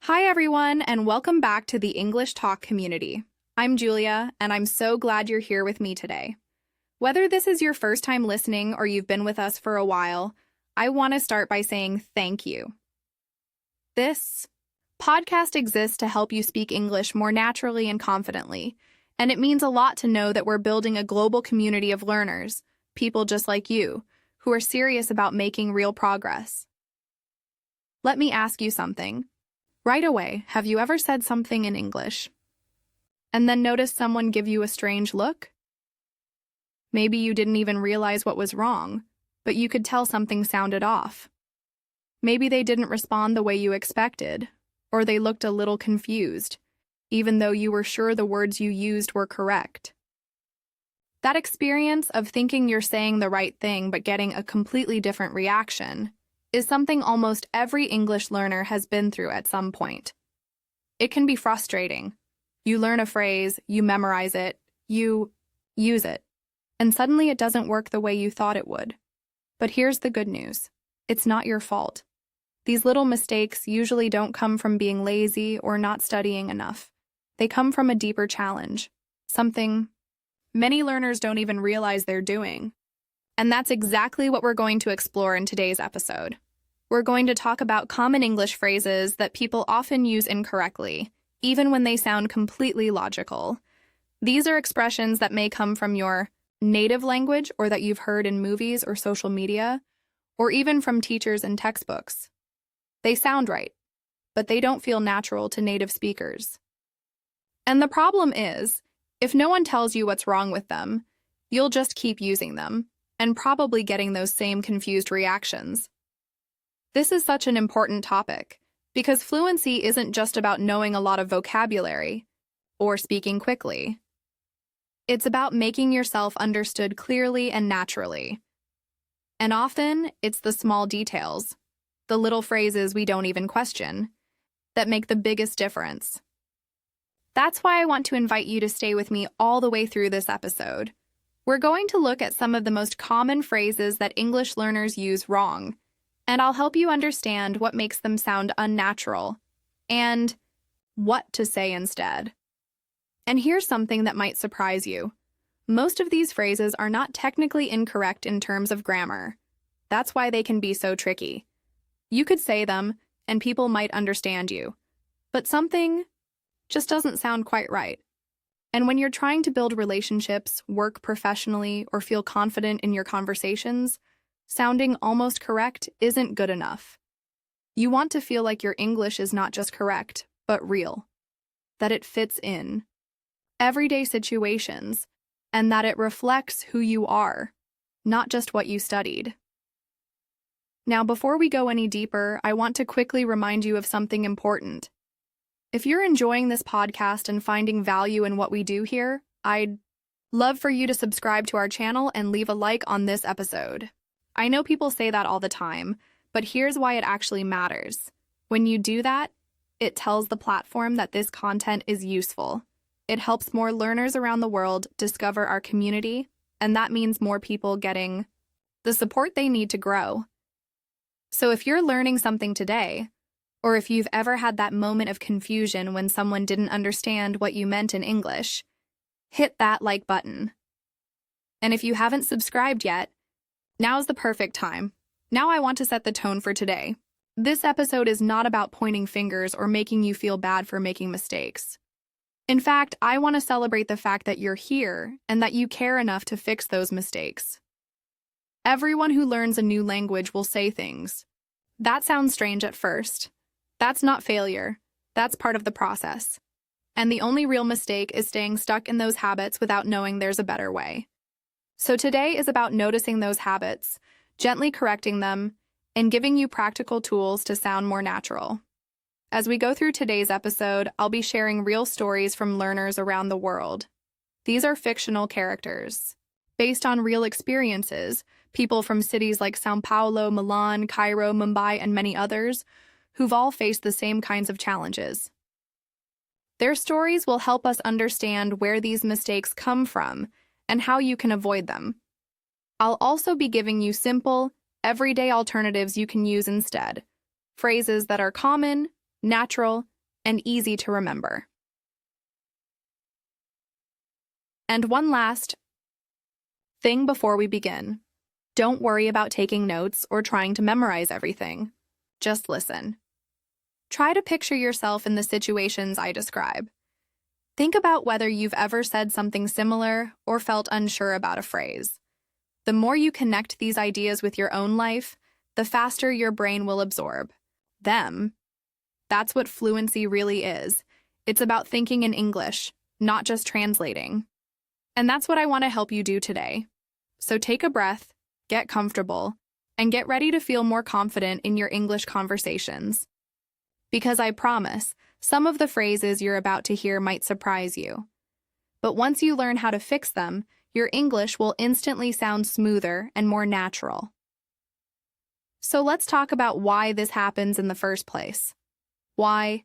Hi, everyone, and welcome back to the English Talk community. I'm Julia, and I'm so glad you're here with me today. Whether this is your first time listening or you've been with us for a while, I want to start by saying thank you. This podcast exists to help you speak English more naturally and confidently, and it means a lot to know that we're building a global community of learners, people just like you, who are serious about making real progress. Let me ask you something. Right away, have you ever said something in English and then noticed someone give you a strange look? Maybe you didn't even realize what was wrong, but you could tell something sounded off. Maybe they didn't respond the way you expected, or they looked a little confused, even though you were sure the words you used were correct. That experience of thinking you're saying the right thing but getting a completely different reaction is something almost every English learner has been through at some point. It can be frustrating. You learn a phrase, you memorize it, you use it, and suddenly it doesn't work the way you thought it would. But here's the good news. It's not your fault. These little mistakes usually don't come from being lazy or not studying enough. They come from a deeper challenge, something many learners don't even realize they're doing. And that's exactly what we're going to explore in today's episode. We're going to talk about common English phrases that people often use incorrectly, even when they sound completely logical. These are expressions that may come from your native language or that you've heard in movies or social media, or even from teachers and textbooks. They sound right, but they don't feel natural to native speakers. And the problem is, if no one tells you what's wrong with them, you'll just keep using them and probably getting those same confused reactions. This is such an important topic because fluency isn't just about knowing a lot of vocabulary or speaking quickly. It's about making yourself understood clearly and naturally. And often, it's the small details, the little phrases we don't even question, that make the biggest difference. That's why I want to invite you to stay with me all the way through this episode. We're going to look at some of the most common phrases that English learners use wrong, and I'll help you understand what makes them sound unnatural and what to say instead. And here's something that might surprise you. Most of these phrases are not technically incorrect in terms of grammar. That's why they can be so tricky. You could say them, and people might understand you, but something just doesn't sound quite right. And when you're trying to build relationships, work professionally, or feel confident in your conversations, sounding almost correct isn't good enough. You want to feel like your English is not just correct, but real, that it fits in everyday situations, and that it reflects who you are, not just what you studied. Now, before we go any deeper, I want to quickly remind you of something important. If you're enjoying this podcast and finding value in what we do here, I'd love for you to subscribe to our channel and leave a like on this episode. I know people say that all the time, but here's why it actually matters. When you do that, it tells the platform that this content is useful. It helps more learners around the world discover our community, and that means more people getting the support they need to grow. So if you're learning something today, or if you've ever had that moment of confusion when someone didn't understand what you meant in English, hit that like button. And if you haven't subscribed yet, now's the perfect time. Now I want to set the tone for today. This episode is not about pointing fingers or making you feel bad for making mistakes. In fact, I want to celebrate the fact that you're here and that you care enough to fix those mistakes. Everyone who learns a new language will say things. That sounds strange at first. That's not failure. That's part of the process. And the only real mistake is staying stuck in those habits without knowing there's a better way. So today is about noticing those habits, gently correcting them, and giving you practical tools to sound more natural. As we go through today's episode, I'll be sharing real stories from learners around the world. These are fictional characters, based on real experiences, people from cities like São Paulo, Milan, Cairo, Mumbai, and many others, who've all faced the same kinds of challenges. Their stories will help us understand where these mistakes come from and how you can avoid them. I'll also be giving you simple, everyday alternatives you can use instead, phrases that are common, natural, and easy to remember. And one last thing before we begin. Don't worry about taking notes or trying to memorize everything. Just listen. Try to picture yourself in the situations I describe. Think about whether you've ever said something similar or felt unsure about a phrase. The more you connect these ideas with your own life, the faster your brain will absorb them. That's what fluency really is. It's about thinking in English, not just translating. And that's what I want to help you do today. So take a breath, get comfortable, and get ready to feel more confident in your English conversations. Because I promise, some of the phrases you're about to hear might surprise you. But once you learn how to fix them, your English will instantly sound smoother and more natural. So let's talk about why this happens in the first place. Why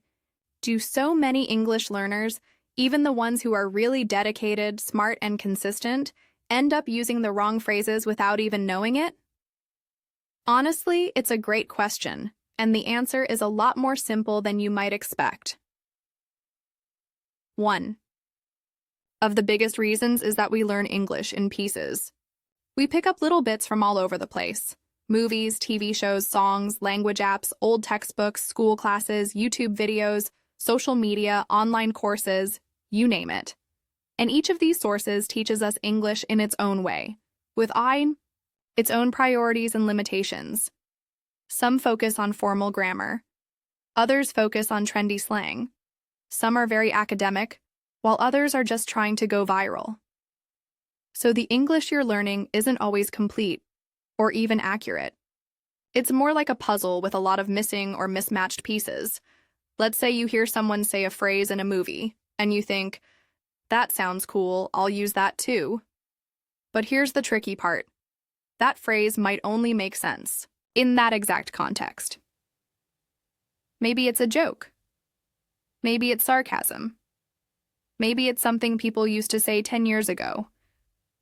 do so many English learners, even the ones who are really dedicated, smart, and consistent, end up using the wrong phrases without even knowing it? Honestly, it's a great question, and the answer is a lot more simple than you might expect. 1. Of the biggest reasons is that we learn English in pieces. We pick up little bits from all over the place. Movies, TV shows, songs, language apps, old textbooks, school classes, YouTube videos, social media, online courses, you name it. And each of these sources teaches us English in its own way, with its own priorities and limitations. Some focus on formal grammar. Others focus on trendy slang. Some are very academic, while others are just trying to go viral. So the English you're learning isn't always complete or even accurate. It's more like a puzzle with a lot of missing or mismatched pieces. Let's say you hear someone say a phrase in a movie, and you think, that sounds cool, I'll use that too. But here's the tricky part. That phrase might only make sense in that exact context. Maybe it's a joke. Maybe it's sarcasm. Maybe it's something people used to say 10 years ago,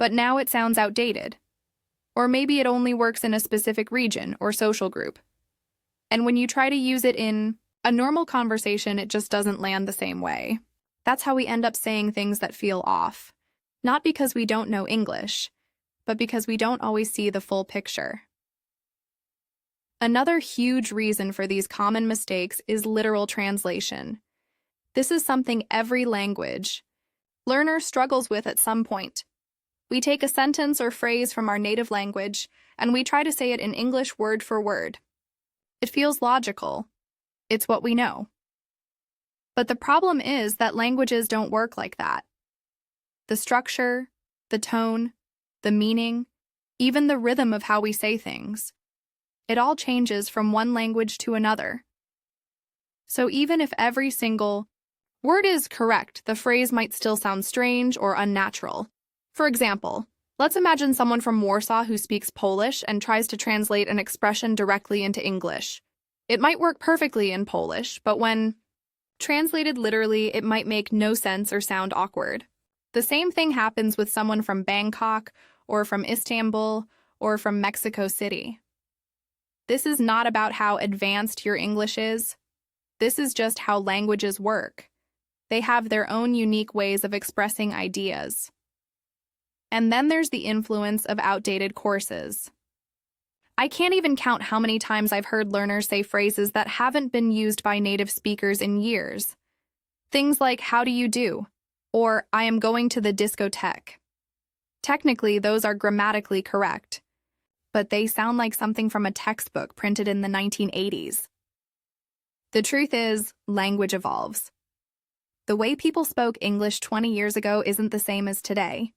but now it sounds outdated. Or maybe it only works in a specific region or social group. And when you try to use it in a normal conversation, it just doesn't land the same way. That's how we end up saying things that feel off. Not because we don't know English, but because we don't always see the full picture. Another huge reason for these common mistakes is literal translation. This is something every language learner struggles with at some point. We take a sentence or phrase from our native language, and we try to say it in English word for word. It feels logical. It's what we know. But the problem is that languages don't work like that. The structure, the tone, the meaning, even the rhythm of how we say things, it all changes from one language to another. So even if every single word is correct, the phrase might still sound strange or unnatural. For example, let's imagine someone from Warsaw who speaks Polish and tries to translate an expression directly into English. It might work perfectly in Polish, but when translated literally, it might make no sense or sound awkward. The same thing happens with someone from Bangkok, or from Istanbul, or from Mexico City. This is not about how advanced your English is. This is just how languages work. They have their own unique ways of expressing ideas. And then there's the influence of outdated courses. I can't even count how many times I've heard learners say phrases that haven't been used by native speakers in years. Things like, how do you do? Or, I am going to the discotheque. Technically, those are grammatically correct, but they sound like something from a textbook printed in the 1980s. The truth is, language evolves. The way people spoke English 20 years ago isn't the same as today.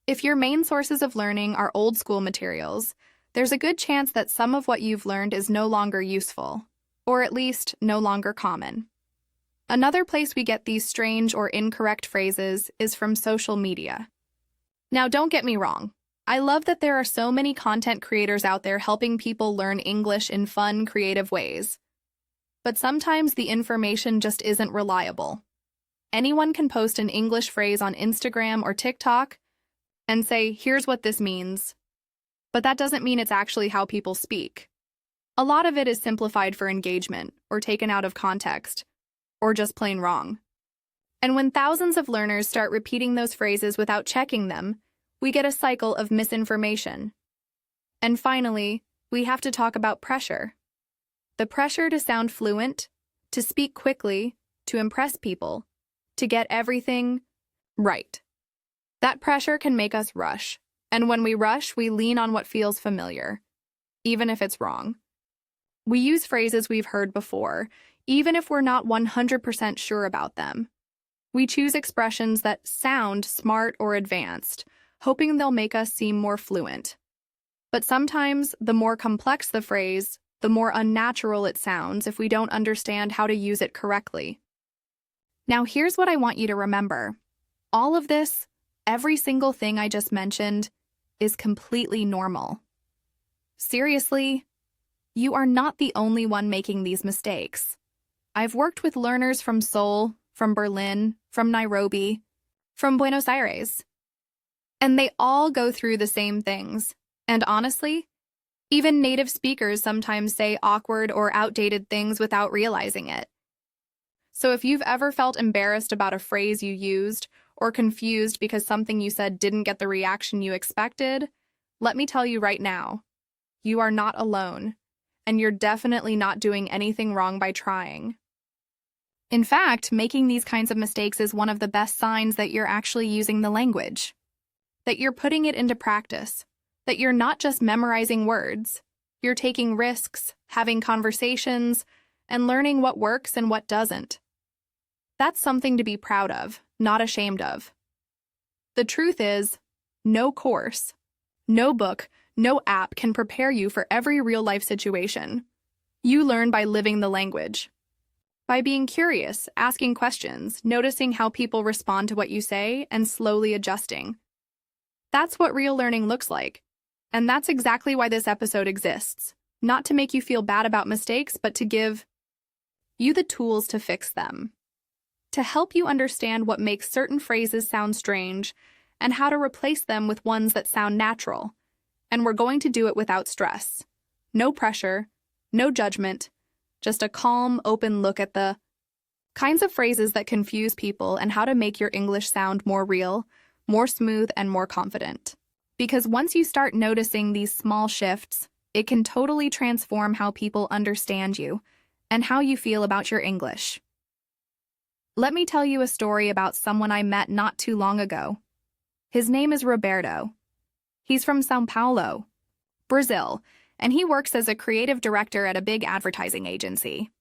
If your main sources of learning are old school materials, there's a good chance that some of what you've learned is no longer useful, or at least no longer common. Another place we get these strange or incorrect phrases is from social media. Now, don't get me wrong. I love that there are so many content creators out there helping people learn English in fun, creative ways. But sometimes the information just isn't reliable. Anyone can post an English phrase on Instagram or TikTok and say, here's what this means. But that doesn't mean it's actually how people speak. A lot of it is simplified for engagement or taken out of context, or just plain wrong. And when thousands of learners start repeating those phrases without checking them, we get a cycle of misinformation. And finally, we have to talk about pressure. The pressure to sound fluent, to speak quickly, to impress people, to get everything right. That pressure can make us rush, and when we rush, we lean on what feels familiar, even if it's wrong. We use phrases we've heard before, even if we're not 100% sure about them. We choose expressions that sound smart or advanced, hoping they'll make us seem more fluent. But sometimes, the more complex the phrase, the more unnatural it sounds if we don't understand how to use it correctly. Now, here's what I want you to remember. All of this, every single thing I just mentioned, is completely normal. Seriously, you are not the only one making these mistakes. I've worked with learners from Seoul, from Berlin, from Nairobi, from Buenos Aires. And they all go through the same things. And honestly, even native speakers sometimes say awkward or outdated things without realizing it. So if you've ever felt embarrassed about a phrase you used or confused because something you said didn't get the reaction you expected, let me tell you right now, you are not alone, and you're definitely not doing anything wrong by trying. In fact, making these kinds of mistakes is one of the best signs that you're actually using the language, that you're putting it into practice, that you're not just memorizing words, you're taking risks, having conversations, and learning what works and what doesn't. That's something to be proud of, not ashamed of. The truth is, no course, no book, no app can prepare you for every real-life situation. You learn by living the language. By being curious, asking questions, noticing how people respond to what you say, and slowly adjusting. That's what real learning looks like. And that's exactly why this episode exists. Not to make you feel bad about mistakes, but to give you the tools to fix them. To help you understand what makes certain phrases sound strange and how to replace them with ones that sound natural. And we're going to do it without stress. No pressure, no judgment, just a calm, open look at the kinds of phrases that confuse people and how to make your English sound more real, more smooth, and more confident. Because once you start noticing these small shifts, it can totally transform how people understand you and how you feel about your English. Let me tell you a story about someone I met not too long ago. His name is Roberto. He's from São Paulo, Brazil, and he works as a creative director at a big advertising agency.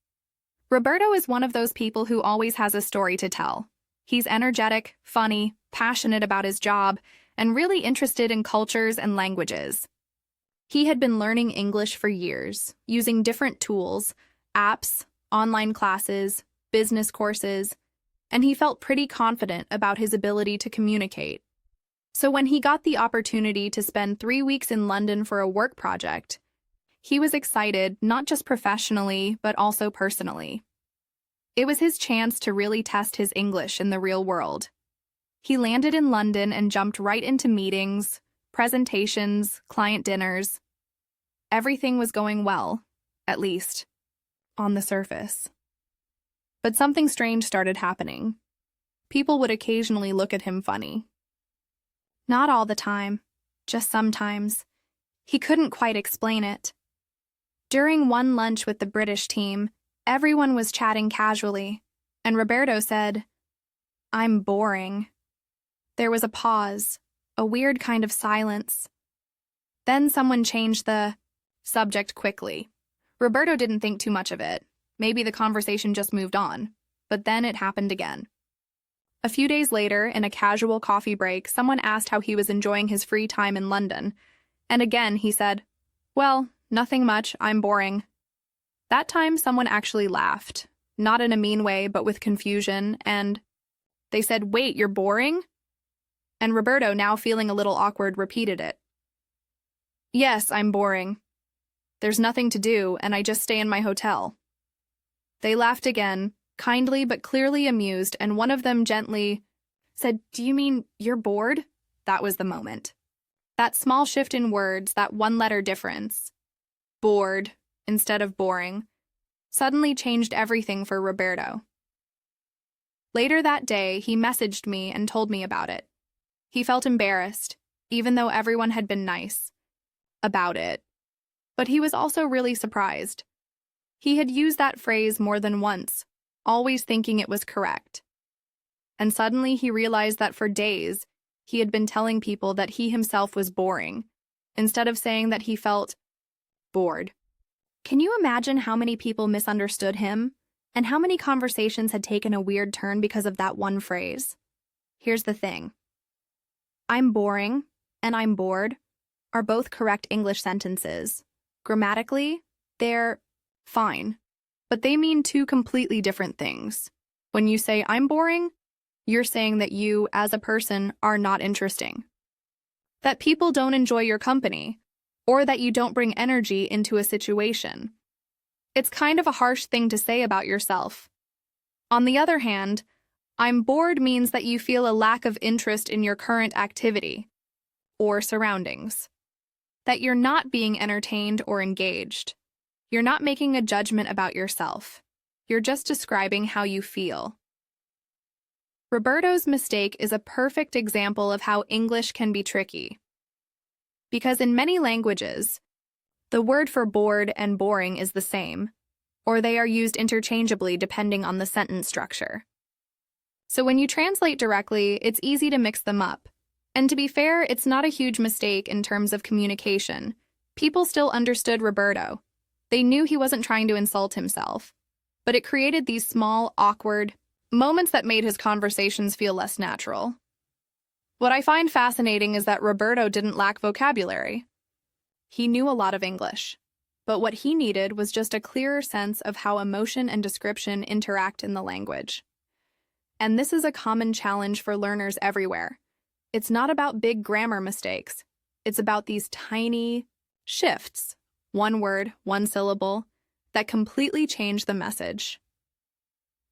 Roberto is one of those people who always has a story to tell. He's energetic, funny, passionate about his job, and really interested in cultures and languages. He had been learning English for years, using different tools, apps, online classes, business courses, and he felt pretty confident about his ability to communicate. So when he got the opportunity to spend 3 weeks in London for a work project, he was excited, not just professionally, but also personally. It was his chance to really test his English in the real world. He landed in London and jumped right into meetings, presentations, client dinners. Everything was going well, at least on the surface. But something strange started happening. People would occasionally look at him funny. Not all the time, just sometimes. He couldn't quite explain it. During one lunch with the British team, everyone was chatting casually, and Roberto said, "I'm boring." There was a pause, a weird kind of silence. Then someone changed the subject quickly. Roberto didn't think too much of it. Maybe the conversation just moved on. But then it happened again. A few days later, in a casual coffee break, someone asked how he was enjoying his free time in London. And again, he said, "Well, nothing much, I'm boring." That time, someone actually laughed. Not in a mean way, but with confusion, and they said, "Wait, you're boring?" And Roberto, now feeling a little awkward, repeated it. "Yes, I'm boring. There's nothing to do, and I just stay in my hotel." They laughed again, kindly but clearly amused, and one of them gently said, "Do you mean you're bored?" That was the moment. That small shift in words, that one-letter difference, bored instead of boring, suddenly changed everything for Roberto. Later that day, he messaged me and told me about it. He felt embarrassed, even though everyone had been nice about it. But he was also really surprised. He had used that phrase more than once, always thinking it was correct. And suddenly he realized that for days, he had been telling people that he himself was boring, instead of saying that he felt bored. Can you imagine how many people misunderstood him, and how many conversations had taken a weird turn because of that one phrase? Here's the thing. I'm boring and I'm bored are both correct English sentences. Grammatically, they're fine, but they mean two completely different things. When you say I'm boring, you're saying that you, as a person, are not interesting, that people don't enjoy your company, or that you don't bring energy into a situation. It's kind of a harsh thing to say about yourself. On the other hand, I'm bored means that you feel a lack of interest in your current activity or surroundings, that you're not being entertained or engaged. You're not making a judgment about yourself. You're just describing how you feel. Roberto's mistake is a perfect example of how English can be tricky. Because in many languages, the word for bored and boring is the same, or they are used interchangeably depending on the sentence structure. So when you translate directly, it's easy to mix them up. And to be fair, it's not a huge mistake in terms of communication. People still understood Roberto. They knew he wasn't trying to insult himself. But it created these small, awkward moments that made his conversations feel less natural. What I find fascinating is that Roberto didn't lack vocabulary. He knew a lot of English, but what he needed was just a clearer sense of how emotion and description interact in the language. And this is a common challenge for learners everywhere. It's not about big grammar mistakes. It's about these tiny shifts, one word, one syllable, that completely change the message.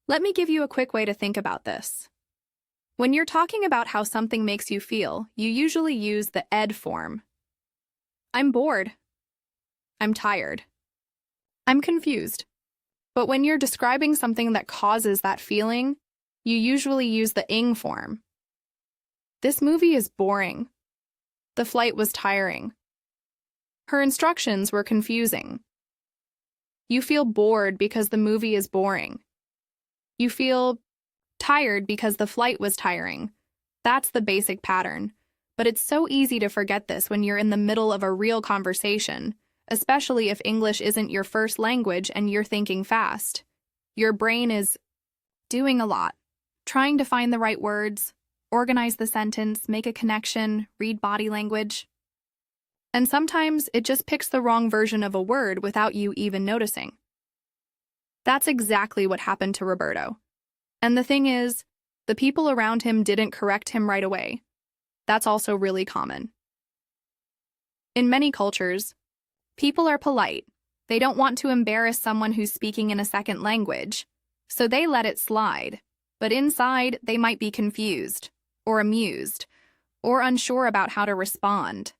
Let me give you a quick way to think about this. When you're talking about how something makes you feel, you usually use the ed form. I'm bored. I'm tired. I'm confused. But when you're describing something that causes that feeling, you usually use the ing form. This movie is boring. The flight was tiring. Her instructions were confusing. You feel bored because the movie is boring. You feel tired because the flight was tiring. That's the basic pattern. But it's so easy to forget this when you're in the middle of a real conversation, especially if English isn't your first language and you're thinking fast. Your brain is doing a lot, trying to find the right words, organize the sentence, make a connection, read body language. And sometimes it just picks the wrong version of a word without you even noticing. That's exactly what happened to Roberto. And the thing is, the people around him didn't correct him right away. That's also really common. In many cultures, people are polite. They don't want to embarrass someone who's speaking in a second language, so they let it slide. But inside, they might be confused, or amused, or unsure about how to respond.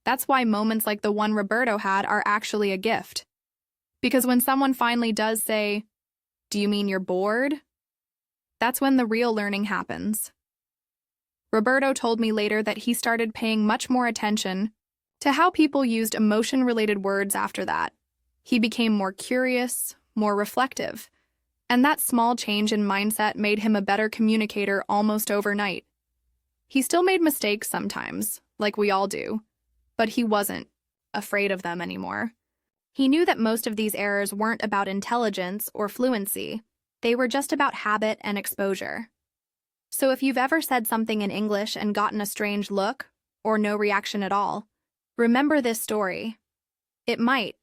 That's why moments like the one Roberto had are actually a gift. Because when someone finally does say, "Do you mean you're bored?" that's when the real learning happens. Roberto told me later that he started paying much more attention to how people used emotion-related words after that. He became more curious, more reflective, and that small change in mindset made him a better communicator almost overnight. He still made mistakes sometimes, like we all do, but he wasn't afraid of them anymore. He knew that most of these errors weren't about intelligence or fluency. They were just about habit and exposure. So if you've ever said something in English and gotten a strange look, or no reaction at all, remember this story. It might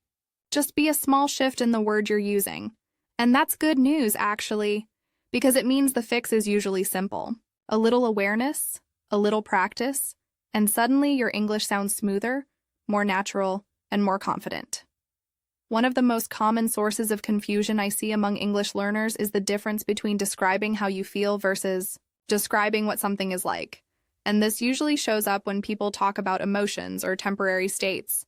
just be a small shift in the word you're using. And that's good news, actually, because it means the fix is usually simple. A little awareness, a little practice, and suddenly your English sounds smoother, more natural, and more confident. One of the most common sources of confusion I see among English learners is the difference between describing how you feel versus describing what something is like. And this usually shows up when people talk about emotions or temporary states.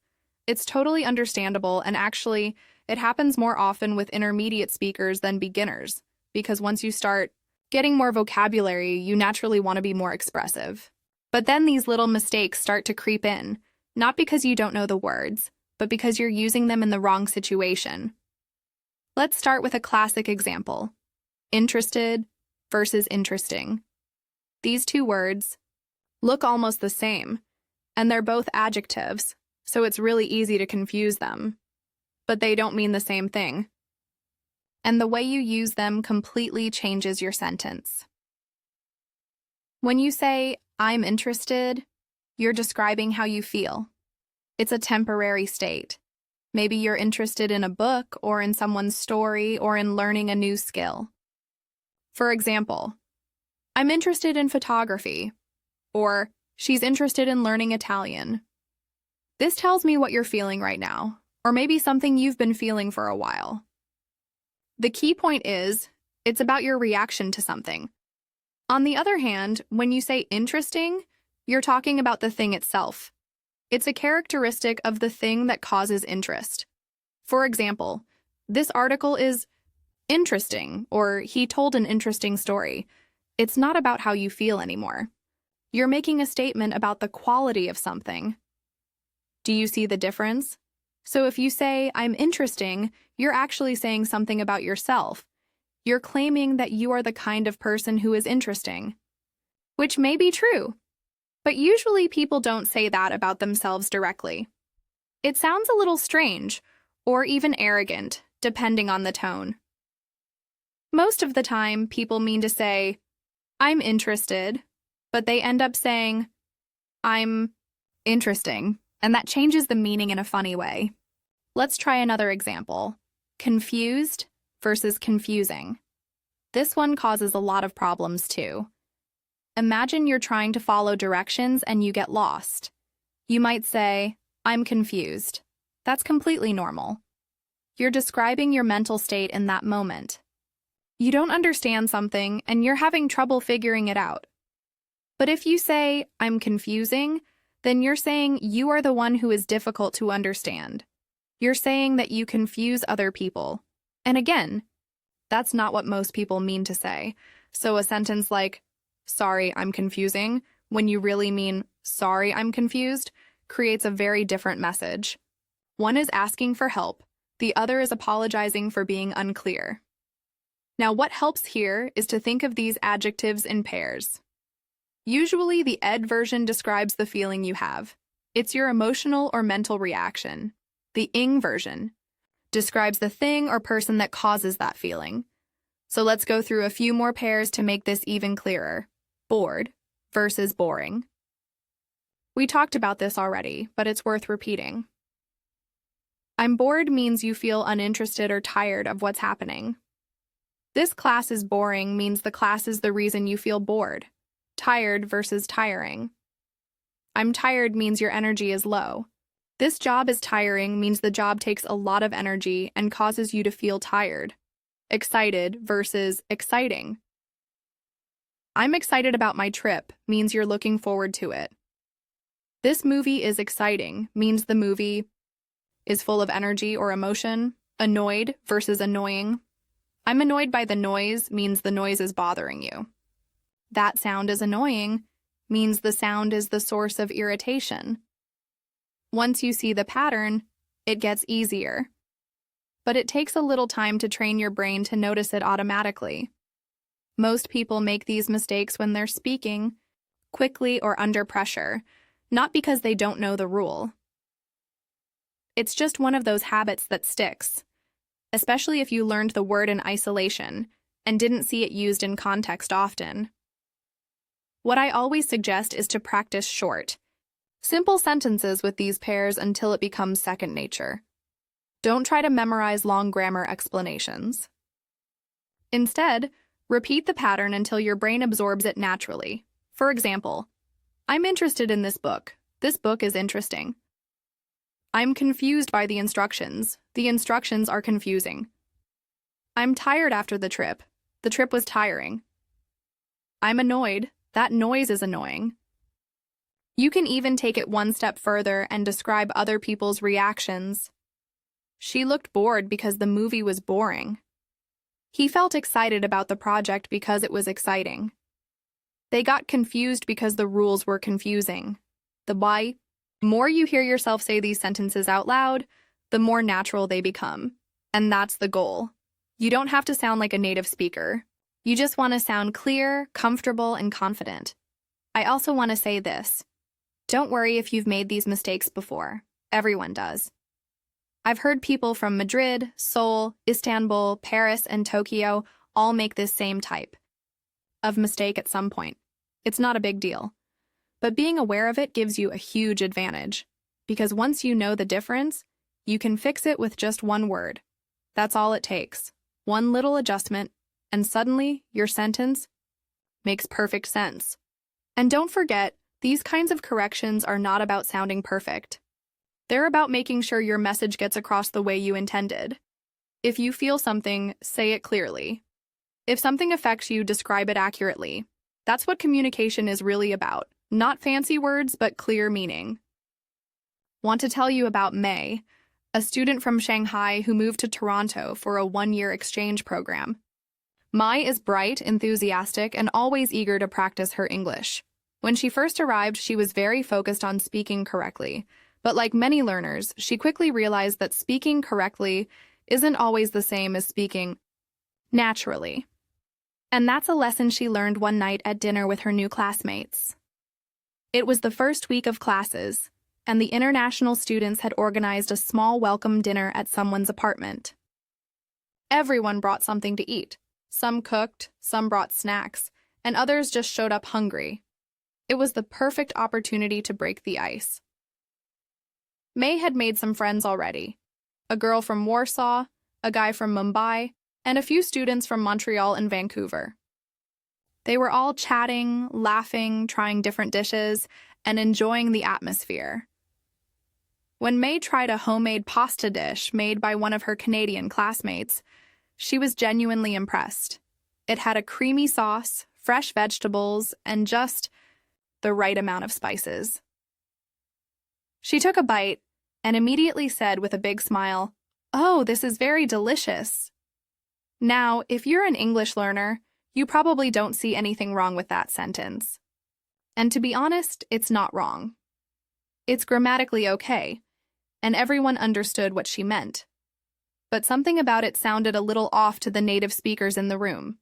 It's totally understandable, and actually, it happens more often with intermediate speakers than beginners, because once you start getting more vocabulary, you naturally want to be more expressive. But then these little mistakes start to creep in, not because you don't know the words, but because you're using them in the wrong situation. Let's start with a classic example: interested versus interesting. These two words look almost the same, and they're both adjectives, so it's really easy to confuse them. But they don't mean the same thing. And the way you use them completely changes your sentence. When you say, "I'm interested," you're describing how you feel. It's a temporary state. Maybe you're interested in a book or in someone's story or in learning a new skill. For example, "I'm interested in photography," or "She's interested in learning Italian." This tells me what you're feeling right now, or maybe something you've been feeling for a while. The key point is, it's about your reaction to something. On the other hand, when you say interesting, you're talking about the thing itself. It's a characteristic of the thing that causes interest. For example, "This article is interesting," or "He told an interesting story." It's not about how you feel anymore. You're making a statement about the quality of something. Do you see the difference? So if you say, "I'm interesting," you're actually saying something about yourself. You're claiming that you are the kind of person who is interesting, which may be true, but usually people don't say that about themselves directly. It sounds a little strange, or even arrogant, depending on the tone. Most of the time, people mean to say, "I'm interested," but they end up saying, "I'm interesting," and that changes the meaning in a funny way. Let's try another example: confused versus confusing. This one causes a lot of problems too. Imagine you're trying to follow directions and you get lost. You might say, "I'm confused." That's completely normal. You're describing your mental state in that moment. You don't understand something and you're having trouble figuring it out. But if you say, "I'm confusing," then you're saying you are the one who is difficult to understand. You're saying that you confuse other people. And again, that's not what most people mean to say. So a sentence like, "Sorry, I'm confusing," when you really mean, "Sorry, I'm confused," creates a very different message. One is asking for help. The other is apologizing for being unclear. Now, what helps here is to think of these adjectives in pairs. Usually, the ed version describes the feeling you have. It's your emotional or mental reaction. The ing version describes the thing or person that causes that feeling. So let's go through a few more pairs to make this even clearer. Bored versus boring. We talked about this already, but it's worth repeating. "I'm bored" means you feel uninterested or tired of what's happening. "This class is boring" means the class is the reason you feel bored. Tired versus tiring. "I'm tired" means your energy is low. "This job is tiring" means the job takes a lot of energy and causes you to feel tired. Excited versus exciting. "I'm excited about my trip" means you're looking forward to it. "This movie is exciting" means the movie is full of energy or emotion. Annoyed versus annoying. "I'm annoyed by the noise" means the noise is bothering you. "That sound is annoying" means the sound is the source of irritation. Once you see the pattern, it gets easier. But it takes a little time to train your brain to notice it automatically. Most people make these mistakes when they're speaking, quickly or under pressure, not because they don't know the rule. It's just one of those habits that sticks, especially if you learned the word in isolation and didn't see it used in context often. What I always suggest is to practice short, simple sentences with these pairs until it becomes second nature. Don't try to memorize long grammar explanations. Instead, repeat the pattern until your brain absorbs it naturally. For example, "I'm interested in this book. This book is interesting." "I'm confused by the instructions. The instructions are confusing." "I'm tired after the trip. The trip was tiring." "I'm annoyed. That noise is annoying." You can even take it one step further and describe other people's reactions. "She looked bored because the movie was boring." He felt excited about the project because it was exciting. They got confused because the rules were confusing. The why. More you hear yourself say these sentences out loud, the more natural they become. And that's the goal. You don't have to sound like a native speaker. You just want to sound clear, comfortable, and confident. I also want to say this. Don't worry if you've made these mistakes before. Everyone does. I've heard people from Madrid, Seoul, Istanbul, Paris, and Tokyo all make this same type of mistake at some point. It's not a big deal. But being aware of it gives you a huge advantage, because once you know the difference, you can fix it with just one word. That's all it takes. One little adjustment, and suddenly your sentence makes perfect sense. And don't forget, these kinds of corrections are not about sounding perfect. They're about making sure your message gets across the way you intended. If you feel something, say it clearly. If something affects you, describe it accurately. That's what communication is really about. Not fancy words, but clear meaning. Want to tell you about May, a student from Shanghai who moved to Toronto for a one-year exchange program. Mai is bright, enthusiastic, and always eager to practice her English. When she first arrived, she was very focused on speaking correctly, but like many learners, she quickly realized that speaking correctly isn't always the same as speaking naturally. And that's a lesson she learned one night at dinner with her new classmates. It was the first week of classes, and the international students had organized a small welcome dinner at someone's apartment. Everyone brought something to eat. Some cooked, some brought snacks, and others just showed up hungry. It was the perfect opportunity to break the ice. May had made some friends already. A girl from Warsaw, a guy from Mumbai, and a few students from Montreal and Vancouver. They were all chatting, laughing, trying different dishes, and enjoying the atmosphere. When May tried a homemade pasta dish made by one of her Canadian classmates, she was genuinely impressed. It had a creamy sauce, fresh vegetables, and just the right amount of spices. She took a bite and immediately said with a big smile, "Oh, this is very delicious." Now, if you're an English learner, you probably don't see anything wrong with that sentence. And to be honest, it's not wrong. It's grammatically okay, and everyone understood what she meant. But something about it sounded a little off to the native speakers in the room.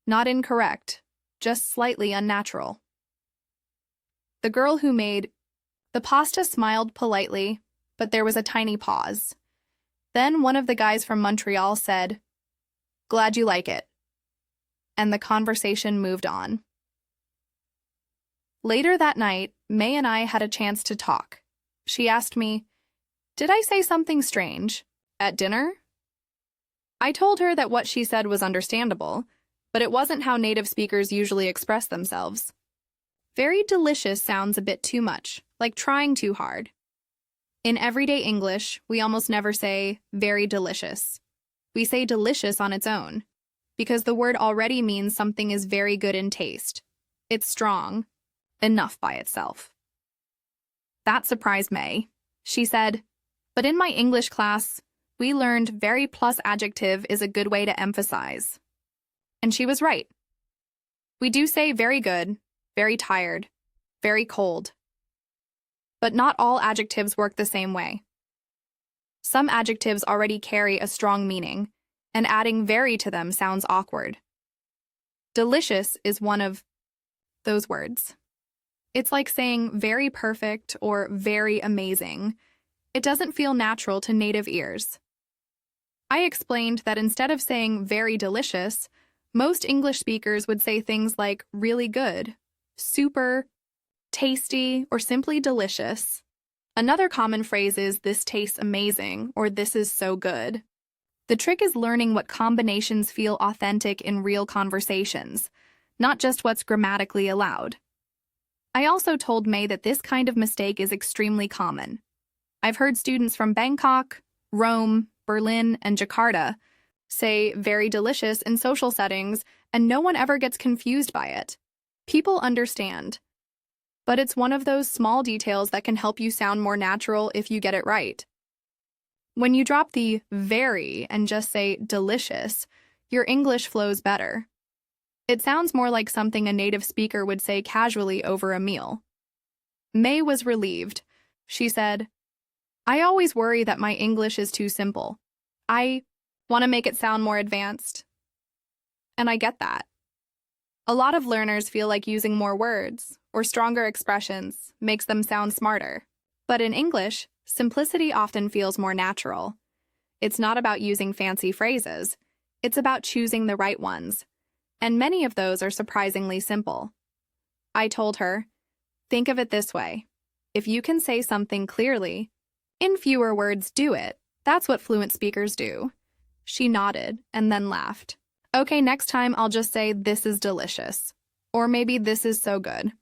Not incorrect, just slightly unnatural. The girl who made the pasta smiled politely, but there was a tiny pause. Then one of the guys from Montreal said, "Glad you like it." And the conversation moved on. Later that night, May and I had a chance to talk. She asked me, "Did I say something strange at dinner?" I told her that what she said was understandable, but it wasn't how native speakers usually express themselves. Very delicious sounds a bit too much, like trying too hard. In everyday English, we almost never say very delicious. We say delicious on its own, because the word already means something is very good in taste. It's strong, enough by itself. That surprised May. She said, "But in my English class, we learned very plus adjective is a good way to emphasize." And she was right. We do say very good, very tired, very cold. But not all adjectives work the same way. Some adjectives already carry a strong meaning, and adding very to them sounds awkward. Delicious is one of those words. It's like saying very perfect or very amazing. It doesn't feel natural to native ears. I explained that instead of saying very delicious, most English speakers would say things like really good, super, tasty, or simply delicious. Another common phrase is "this tastes amazing" or "this is so good." The trick is learning what combinations feel authentic in real conversations, not just what's grammatically allowed. I also told May that this kind of mistake is extremely common. I've heard students from Bangkok, Rome, Berlin, and Jakarta say very delicious in social settings, and no one ever gets confused by it. People understand. But it's one of those small details that can help you sound more natural if you get it right. When you drop the very and just say delicious, your English flows better. It sounds more like something a native speaker would say casually over a meal. May was relieved. She said, I always worry that my English is too simple. I want to make it sound more advanced. And I get that. A lot of learners feel like using more words or stronger expressions makes them sound smarter. But in English, simplicity often feels more natural. It's not about using fancy phrases. It's about choosing the right ones. And many of those are surprisingly simple. I told her, think of it this way. If you can say something clearly, in fewer words, do it. That's what fluent speakers do. She nodded and then laughed. Okay, next time I'll just say, this is delicious. Or maybe this is so good.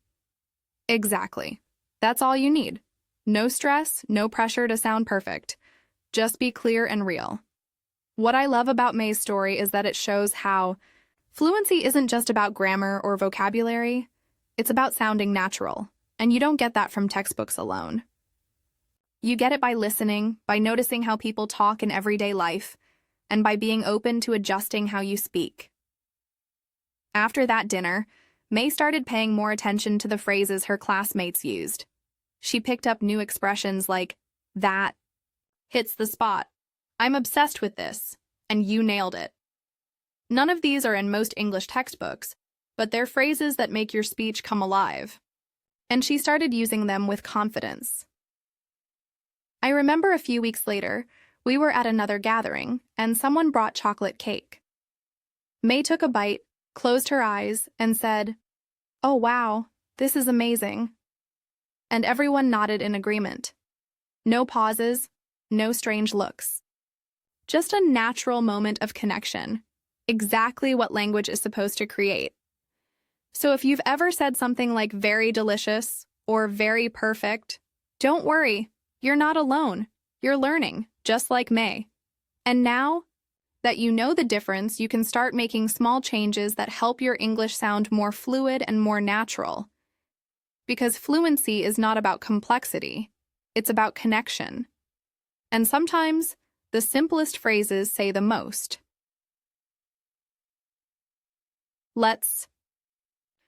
Exactly. That's all you need. No stress, no pressure to sound perfect. Just be clear and real. What I love about May's story is that it shows how fluency isn't just about grammar or vocabulary. It's about sounding natural, and you don't get that from textbooks alone. You get it by listening, by noticing how people talk in everyday life, and by being open to adjusting how you speak. After that dinner, May started paying more attention to the phrases her classmates used. She picked up new expressions like, that hits the spot, I'm obsessed with this, and you nailed it. None of these are in most English textbooks, but they're phrases that make your speech come alive. And she started using them with confidence. I remember a few weeks later, we were at another gathering, and someone brought chocolate cake. May took a bite, closed her eyes, and said, oh wow, this is amazing. And everyone nodded in agreement. No pauses, no strange looks. Just a natural moment of connection, exactly what language is supposed to create. So if you've ever said something like very delicious or very perfect, don't worry, you're not alone. You're learning, just like May. And now that you know the difference, you can start making small changes that help your English sound more fluid and more natural. Because fluency is not about complexity, it's about connection. And sometimes, the simplest phrases say the most. Let's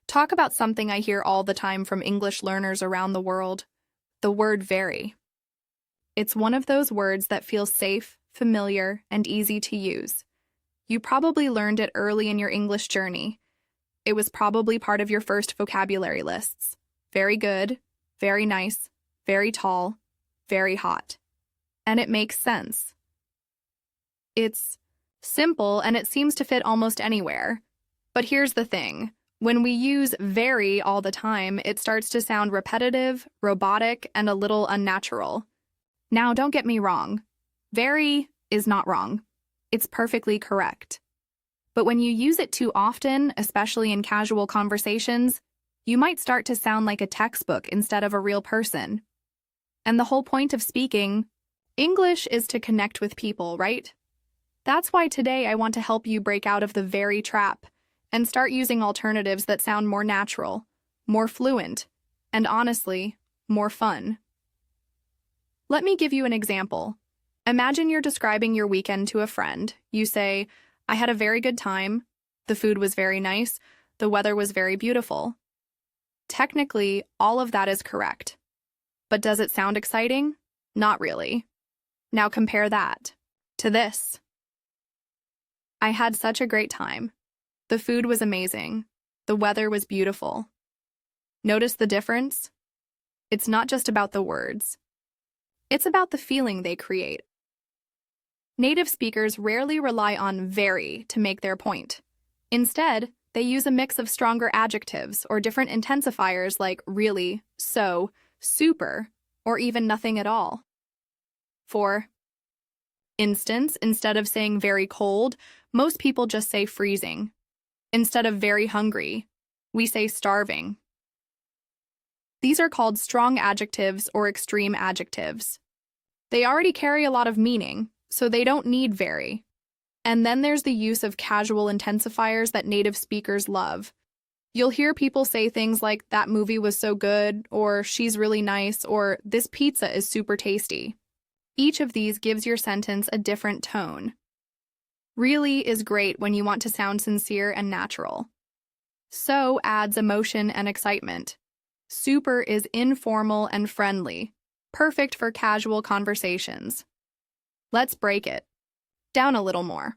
talk about something I hear all the time from English learners around the world, the word very. It's one of those words that feels safe, familiar, and easy to use. You probably learned it early in your English journey. It was probably part of your first vocabulary lists. Very good, very nice, very tall, very hot. And it makes sense. It's simple and it seems to fit almost anywhere. But here's the thing. When we use very all the time, it starts to sound repetitive, robotic, and a little unnatural. Now, don't get me wrong. Very is not wrong. It's perfectly correct. But when you use it too often, especially in casual conversations, you might start to sound like a textbook instead of a real person. And the whole point of speaking English is to connect with people, right? That's why today I want to help you break out of the very trap and start using alternatives that sound more natural, more fluent, and honestly, more fun. Let me give you an example. Imagine you're describing your weekend to a friend. You say, I had a very good time. The food was very nice. The weather was very beautiful. Technically, all of that is correct. But does it sound exciting? Not really. Now compare that to this. I had such a great time. The food was amazing. The weather was beautiful. Notice the difference? It's not just about the words. It's about the feeling they create. Native speakers rarely rely on very to make their point. Instead, they use a mix of stronger adjectives or different intensifiers like really, so, super, or even nothing at all. For instance, instead of saying very cold, most people just say freezing. Instead of very hungry, we say starving. These are called strong adjectives or extreme adjectives. They already carry a lot of meaning, so they don't need very. And then there's the use of casual intensifiers that native speakers love. You'll hear people say things like, that movie was so good, or she's really nice, or this pizza is super tasty. Each of these gives your sentence a different tone. Really is great when you want to sound sincere and natural. So adds emotion and excitement. Super is informal and friendly, perfect for casual conversations. Let's break it down a little more.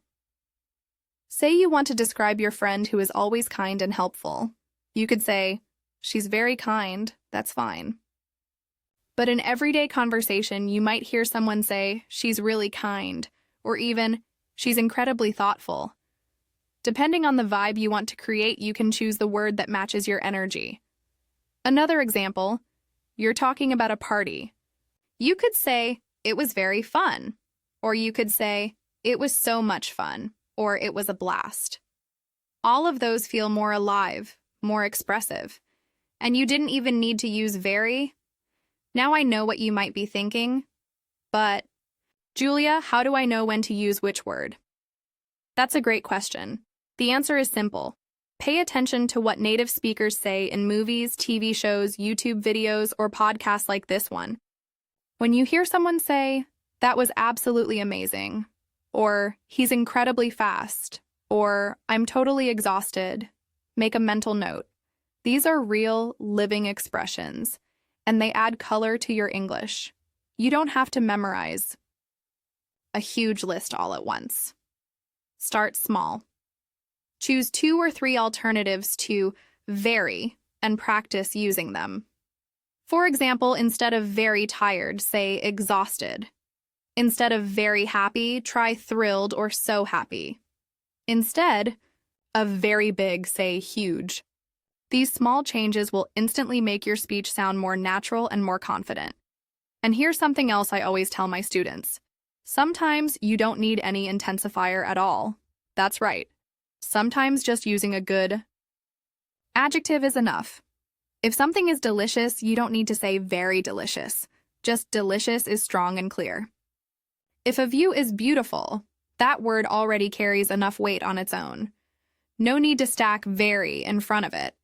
Say you want to describe your friend who is always kind and helpful. You could say, "She's very kind, that's fine." But in everyday conversation, you might hear someone say, "She's really kind," or even, "She's incredibly thoughtful." Depending on the vibe you want to create, you can choose the word that matches your energy. Another example, you're talking about a party. You could say, "It was very fun," or you could say, "It was so much fun," or "It was a blast." All of those feel more alive, more expressive, and you didn't even need to use very. Now I know what you might be thinking, but, Julia, how do I know when to use which word? That's a great question. The answer is simple. Pay attention to what native speakers say in movies, TV shows, YouTube videos, or podcasts like this one. When you hear someone say, "That was absolutely amazing," or "He's incredibly fast," or "I'm totally exhausted," make a mental note. These are real, living expressions, and they add color to your English. You don't have to memorize a huge list all at once. Start small. Choose 2 or 3 alternatives to very and practice using them. For example, instead of very tired, say exhausted. Instead of very happy, try thrilled or so happy. Instead of very big, say huge. These small changes will instantly make your speech sound more natural and more confident. And here's something else I always tell my students. Sometimes you don't need any intensifier at all. That's right. Sometimes just using a good adjective is enough. If something is delicious, you don't need to say very delicious. Just delicious is strong and clear. If a view is beautiful, that word already carries enough weight on its own. No need to stack very in front of it.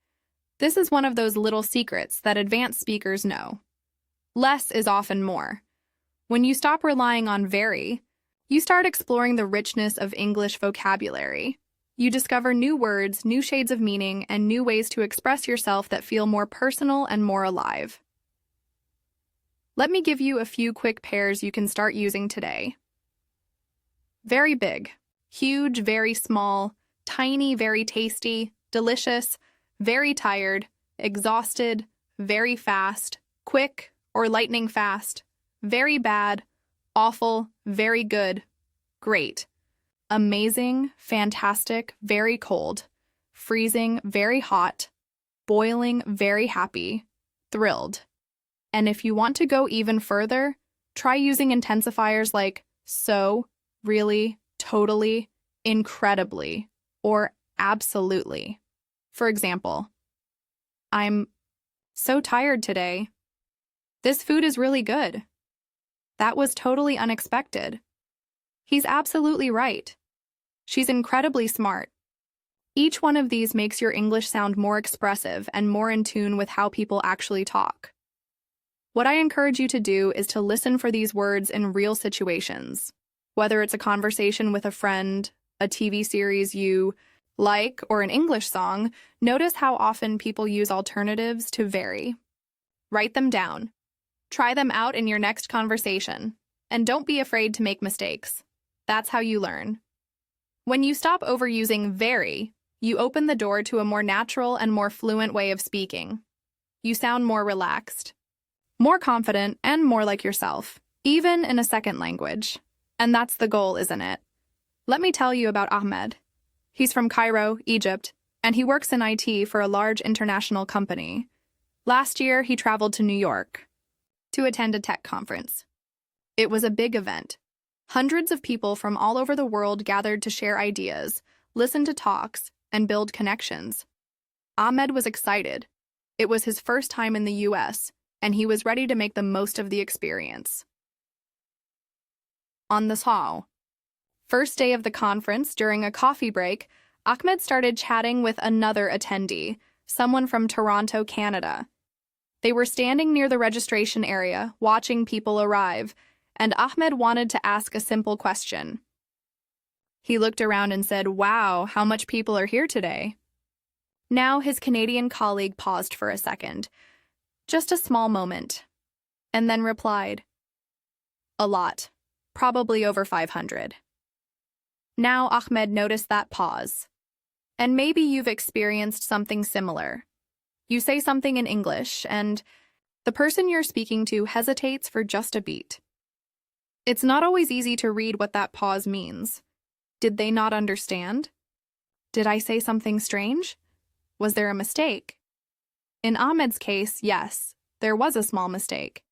This is one of those little secrets that advanced speakers know. Less is often more. When you stop relying on very, you start exploring the richness of English vocabulary. You discover new words, new shades of meaning, and new ways to express yourself that feel more personal and more alive. Let me give you a few quick pairs you can start using today. Very big, huge, very small, tiny, very tasty, delicious, very tired, exhausted, very fast, quick or lightning fast, very bad, awful, very good, great. Amazing, fantastic, very cold, freezing, very hot, boiling, very happy, thrilled. And if you want to go even further, try using intensifiers like so, really, totally, incredibly, or absolutely. For example, "I'm so tired today. This food is really good. That was totally unexpected. He's absolutely right. She's incredibly smart." Each one of these makes your English sound more expressive and more in tune with how people actually talk. What I encourage you to do is to listen for these words in real situations. Whether it's a conversation with a friend, a TV series you like, or an English song, notice how often people use alternatives to very. Write them down. Try them out in your next conversation. And don't be afraid to make mistakes. That's how you learn. When you stop overusing very, you open the door to a more natural and more fluent way of speaking. You sound more relaxed, more confident, and more like yourself, even in a second language. And that's the goal, isn't it? Let me tell you about Ahmed. He's from Cairo, Egypt, and he works in IT for a large international company. Last year, he traveled to New York to attend a tech conference. It was a big event. Hundreds of people from all over the world gathered to share ideas, listen to talks, and build connections. Ahmed was excited. It was his first time in the US, and he was ready to make the most of the experience. On the first day of the conference, during a coffee break, Ahmed started chatting with another attendee, someone from Toronto, Canada. They were standing near the registration area, watching people arrive, and Ahmed wanted to ask a simple question. He looked around and said, "Wow, how much people are here today?" Now his Canadian colleague paused for a second, just a small moment, and then replied, "A lot, probably over 500. Now Ahmed noticed that pause. And maybe you've experienced something similar. You say something in English, and the person you're speaking to hesitates for just a beat. It's not always easy to read what that pause means. Did they not understand? Did I say something strange? Was there a mistake? In Ahmed's case, yes, there was a small mistake.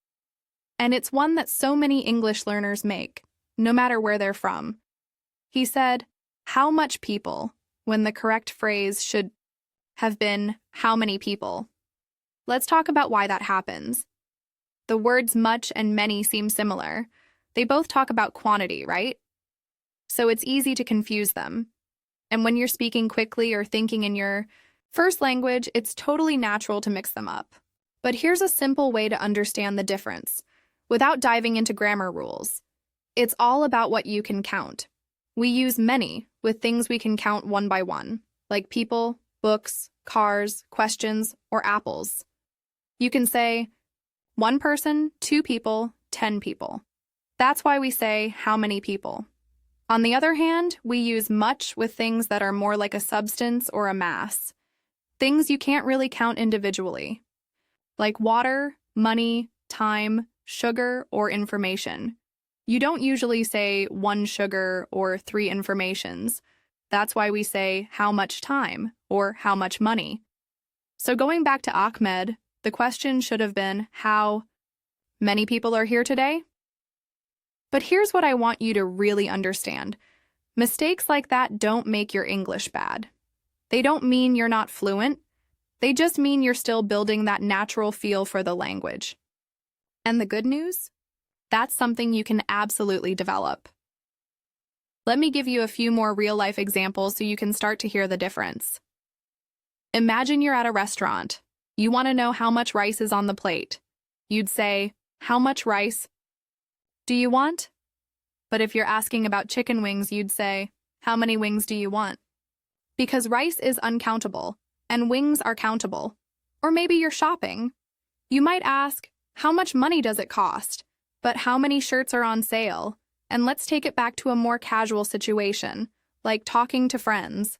And it's one that so many English learners make, no matter where they're from. He said, "How much people?" when the correct phrase should have been, "How many people?" Let's talk about why that happens. The words much and many seem similar. They both talk about quantity, right? So it's easy to confuse them. And when you're speaking quickly or thinking in your first language, it's totally natural to mix them up. But here's a simple way to understand the difference, without diving into grammar rules. It's all about what you can count. We use many with things we can count one by one, like people, books, cars, questions, or apples. You can say 1 person, 2 people, 10 people. That's why we say how many people. On the other hand, we use much with things that are more like a substance or a mass, things you can't really count individually, like water, money, time, sugar, or information. You don't usually say 1 sugar or 3 informations. That's why we say how much time or how much money. So going back to Ahmed, the question should have been how many people are here today? But here's what I want you to really understand. Mistakes like that don't make your English bad. They don't mean you're not fluent. They just mean you're still building that natural feel for the language. And the good news? That's something you can absolutely develop. Let me give you a few more real-life examples so you can start to hear the difference. Imagine you're at a restaurant. You want to know how much rice is on the plate. You'd say, "How much rice do you want?" But if you're asking about chicken wings, you'd say, "How many wings do you want?" Because rice is uncountable, and wings are countable. Or maybe you're shopping. You might ask, "How much money does it cost?" But how many shirts are on sale? And let's take it back to a more casual situation, like talking to friends.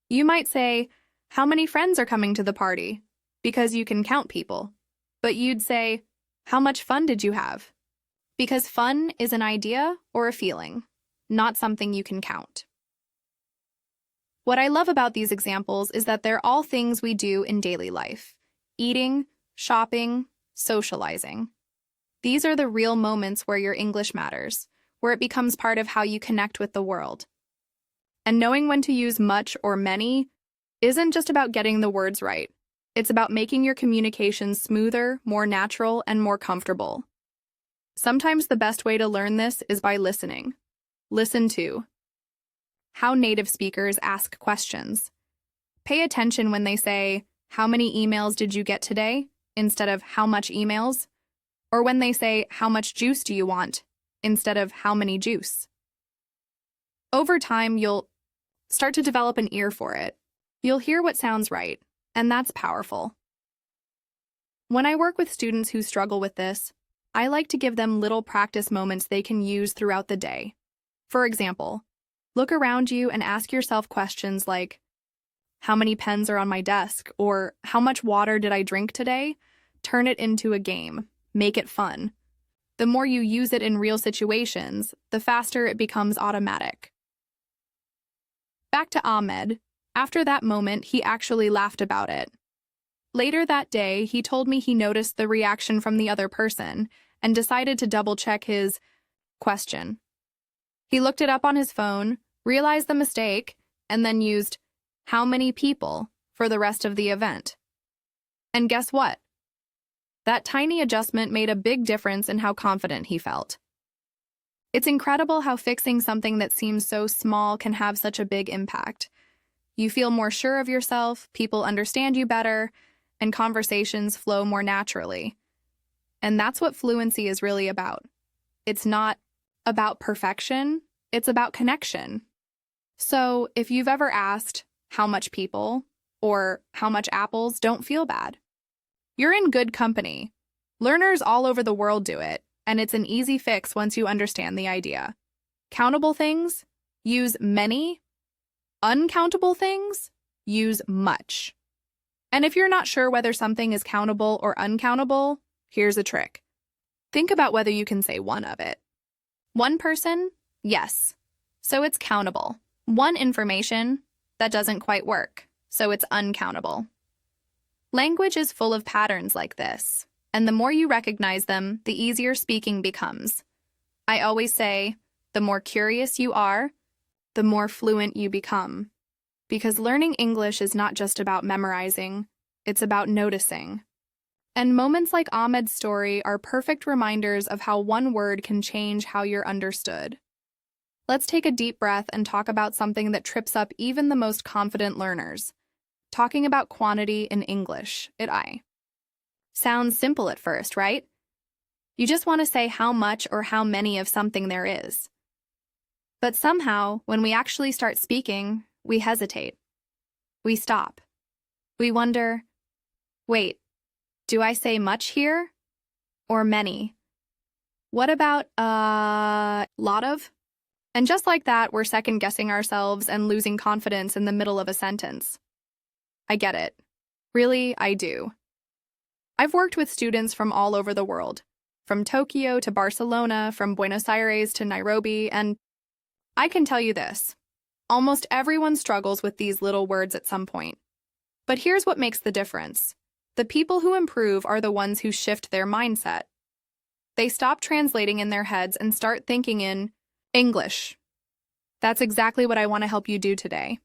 You might say, "How many friends are coming to the party?" Because you can count people. But you'd say, "How much fun did you have?" Because fun is an idea or a feeling, not something you can count. What I love about these examples is that they're all things we do in daily life: eating, shopping, socializing. These are the real moments where your English matters, where it becomes part of how you connect with the world. And knowing when to use much or many isn't just about getting the words right. It's about making your communication smoother, more natural, and more comfortable. Sometimes the best way to learn this is by listening. Listen to how native speakers ask questions. Pay attention when they say, "How many emails did you get today?" instead of "How much emails?" Or when they say, "How much juice do you want?" instead of "How many juice?" Over time, you'll start to develop an ear for it. You'll hear what sounds right, and that's powerful. When I work with students who struggle with this, I like to give them little practice moments they can use throughout the day. For example, look around you and ask yourself questions like, "How many pens are on my desk?" or "How much water did I drink today?" Turn it into a game. Make it fun. The more you use it in real situations, the faster it becomes automatic. Back to Ahmed. After that moment, he actually laughed about it. Later that day, he told me he noticed the reaction from the other person and decided to double-check his question. He looked it up on his phone, realized the mistake, and then used "how many people" for the rest of the event. And guess what? That tiny adjustment made a big difference in how confident he felt. It's incredible how fixing something that seems so small can have such a big impact. You feel more sure of yourself, people understand you better, and conversations flow more naturally. And that's what fluency is really about. It's not about perfection, it's about connection. So, if you've ever asked how much people or how much apples, don't feel bad. You're in good company. Learners all over the world do it, and it's an easy fix once you understand the idea. Countable things, use many. Uncountable things, use much. And if you're not sure whether something is countable or uncountable, here's a trick. Think about whether you can say one of it. One person? Yes. So it's countable. One information? That doesn't quite work. So it's uncountable. Language is full of patterns like this, and the more you recognize them, the easier speaking becomes. I always say, the more curious you are, the more fluent you become. Because learning English is not just about memorizing, it's about noticing. And moments like Ahmed's story are perfect reminders of how one word can change how you're understood. Let's take a deep breath and talk about something that trips up even the most confident learners. Talking about quantity in English, sounds simple at first, right? You just want to say how much or how many of something there is. But somehow, when we actually start speaking, we hesitate. We stop. We wonder, wait, do I say much here? Or many? What about, lot of? And just like that, we're second-guessing ourselves and losing confidence in the middle of a sentence. I get it. Really, I do. I've worked with students from all over the world, from Tokyo to Barcelona, from Buenos Aires to Nairobi, and I can tell you this. Almost everyone struggles with these little words at some point. But here's what makes the difference. The people who improve are the ones who shift their mindset. They stop translating in their heads and start thinking in English. That's exactly what I want to help you do today.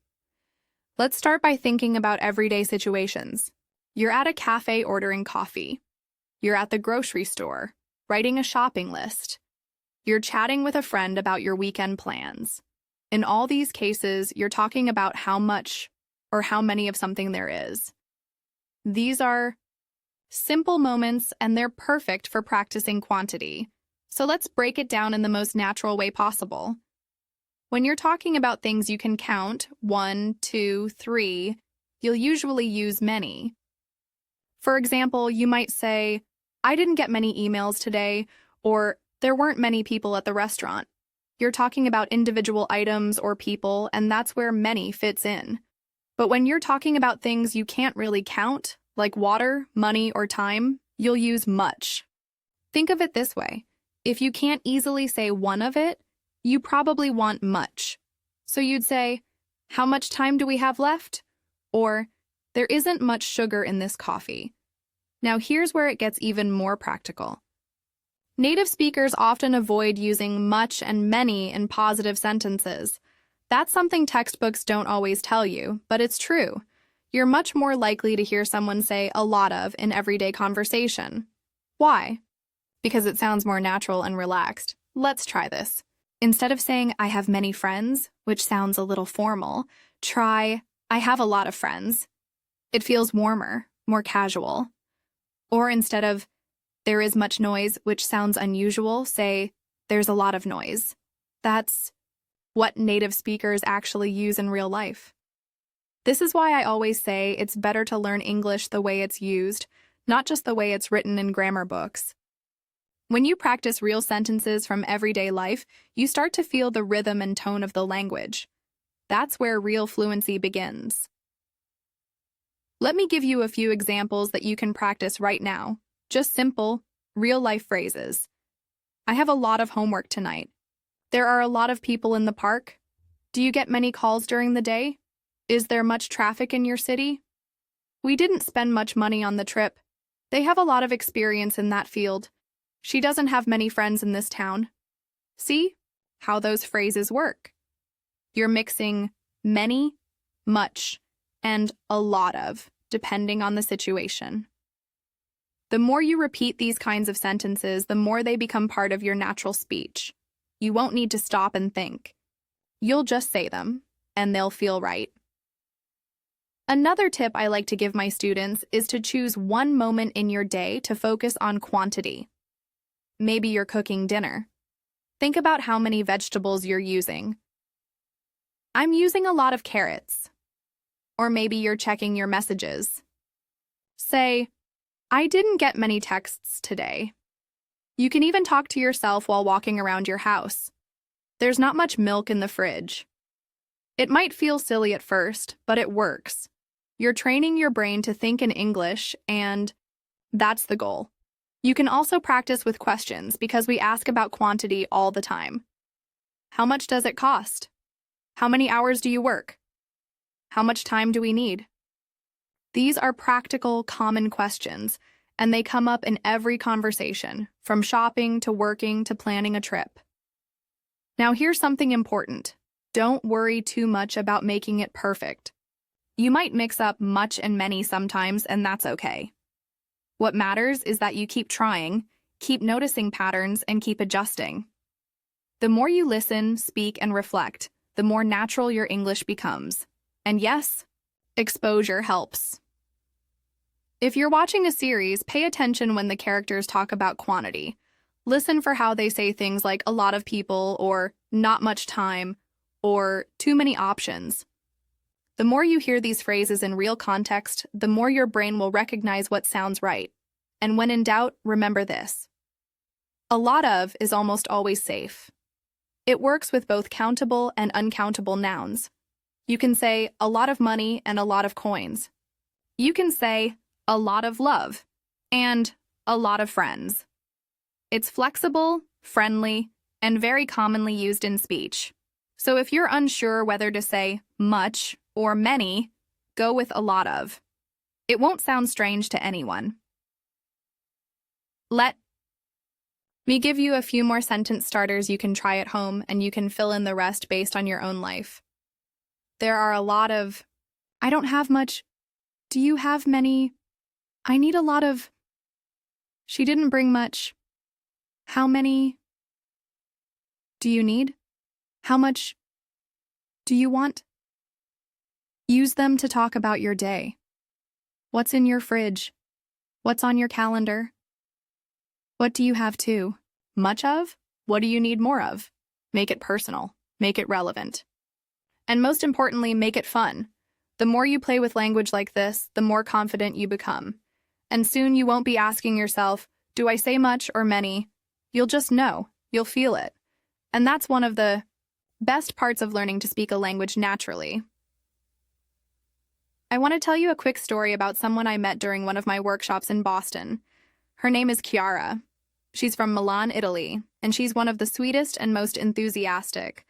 Let's start by thinking about everyday situations. You're at a cafe ordering coffee. You're at the grocery store, writing a shopping list. You're chatting with a friend about your weekend plans. In all these cases, you're talking about how much or how many of something there is. These are simple moments, and they're perfect for practicing quantity. So let's break it down in the most natural way possible. When you're talking about things you can count, 1, 2, 3, you'll usually use many. For example, you might say, I didn't get many emails today, or there weren't many people at the restaurant. You're talking about individual items or people, and that's where many fits in. But when you're talking about things you can't really count, like water, money, or time, you'll use much. Think of it this way. If you can't easily say one of it, you probably want much. So you'd say, how much time do we have left? Or, there isn't much sugar in this coffee. Now here's where it gets even more practical. Native speakers often avoid using much and many in positive sentences. That's something textbooks don't always tell you, but it's true. You're much more likely to hear someone say a lot of in everyday conversation. Why? Because it sounds more natural and relaxed. Let's try this. Instead of saying, I have many friends, which sounds a little formal, try, I have a lot of friends. It feels warmer, more casual. Or instead of, there is much noise, which sounds unusual, say, there's a lot of noise. That's what native speakers actually use in real life. This is why I always say it's better to learn English the way it's used, not just the way it's written in grammar books. When you practice real sentences from everyday life, you start to feel the rhythm and tone of the language. That's where real fluency begins. Let me give you a few examples that you can practice right now. Just simple, real-life phrases. I have a lot of homework tonight. There are a lot of people in the park. Do you get many calls during the day? Is there much traffic in your city? We didn't spend much money on the trip. They have a lot of experience in that field. She doesn't have many friends in this town. See how those phrases work? You're mixing many, much, and a lot of, depending on the situation. The more you repeat these kinds of sentences, the more they become part of your natural speech. You won't need to stop and think. You'll just say them, and they'll feel right. Another tip I like to give my students is to choose one moment in your day to focus on quantity. Maybe you're cooking dinner. Think about how many vegetables you're using. I'm using a lot of carrots. Or maybe you're checking your messages. Say, I didn't get many texts today. You can even talk to yourself while walking around your house. There's not much milk in the fridge. It might feel silly at first, but it works. You're training your brain to think in English, and that's the goal. You can also practice with questions because we ask about quantity all the time. How much does it cost? How many hours do you work? How much time do we need? These are practical, common questions, and they come up in every conversation, from shopping to working to planning a trip. Now here's something important. Don't worry too much about making it perfect. You might mix up much and many sometimes, and that's okay. What matters is that you keep trying, keep noticing patterns, and keep adjusting. The more you listen, speak, and reflect, the more natural your English becomes. And yes, exposure helps. If you're watching a series, pay attention when the characters talk about quantity. Listen for how they say things like a lot of people, or not much time, or too many options. The more you hear these phrases in real context, the more your brain will recognize what sounds right. And when in doubt, remember this. A lot of is almost always safe. It works with both countable and uncountable nouns. You can say a lot of money and a lot of coins. You can say a lot of love and a lot of friends. It's flexible, friendly, and very commonly used in speech. So if you're unsure whether to say much or many, go with a lot of. It won't sound strange to anyone. Let me give you a few more sentence starters you can try at home, and you can fill in the rest based on your own life. There are a lot of, I don't have much. Do you have many? I need a lot of. She didn't bring much. How many do you need? How much do you want? Use them to talk about your day. What's in your fridge? What's on your calendar? What do you have too? Much of? What do you need more of? Make it personal. Make it relevant. And most importantly, make it fun. The more you play with language like this, the more confident you become. And soon you won't be asking yourself, do I say much or many? You'll just know. You'll feel it. And that's one of the best parts of learning to speak a language naturally. I want to tell you a quick story about someone I met during one of my workshops in Boston. Her name is Chiara. She's from Milan, Italy, and she's one of the sweetest and most enthusiastic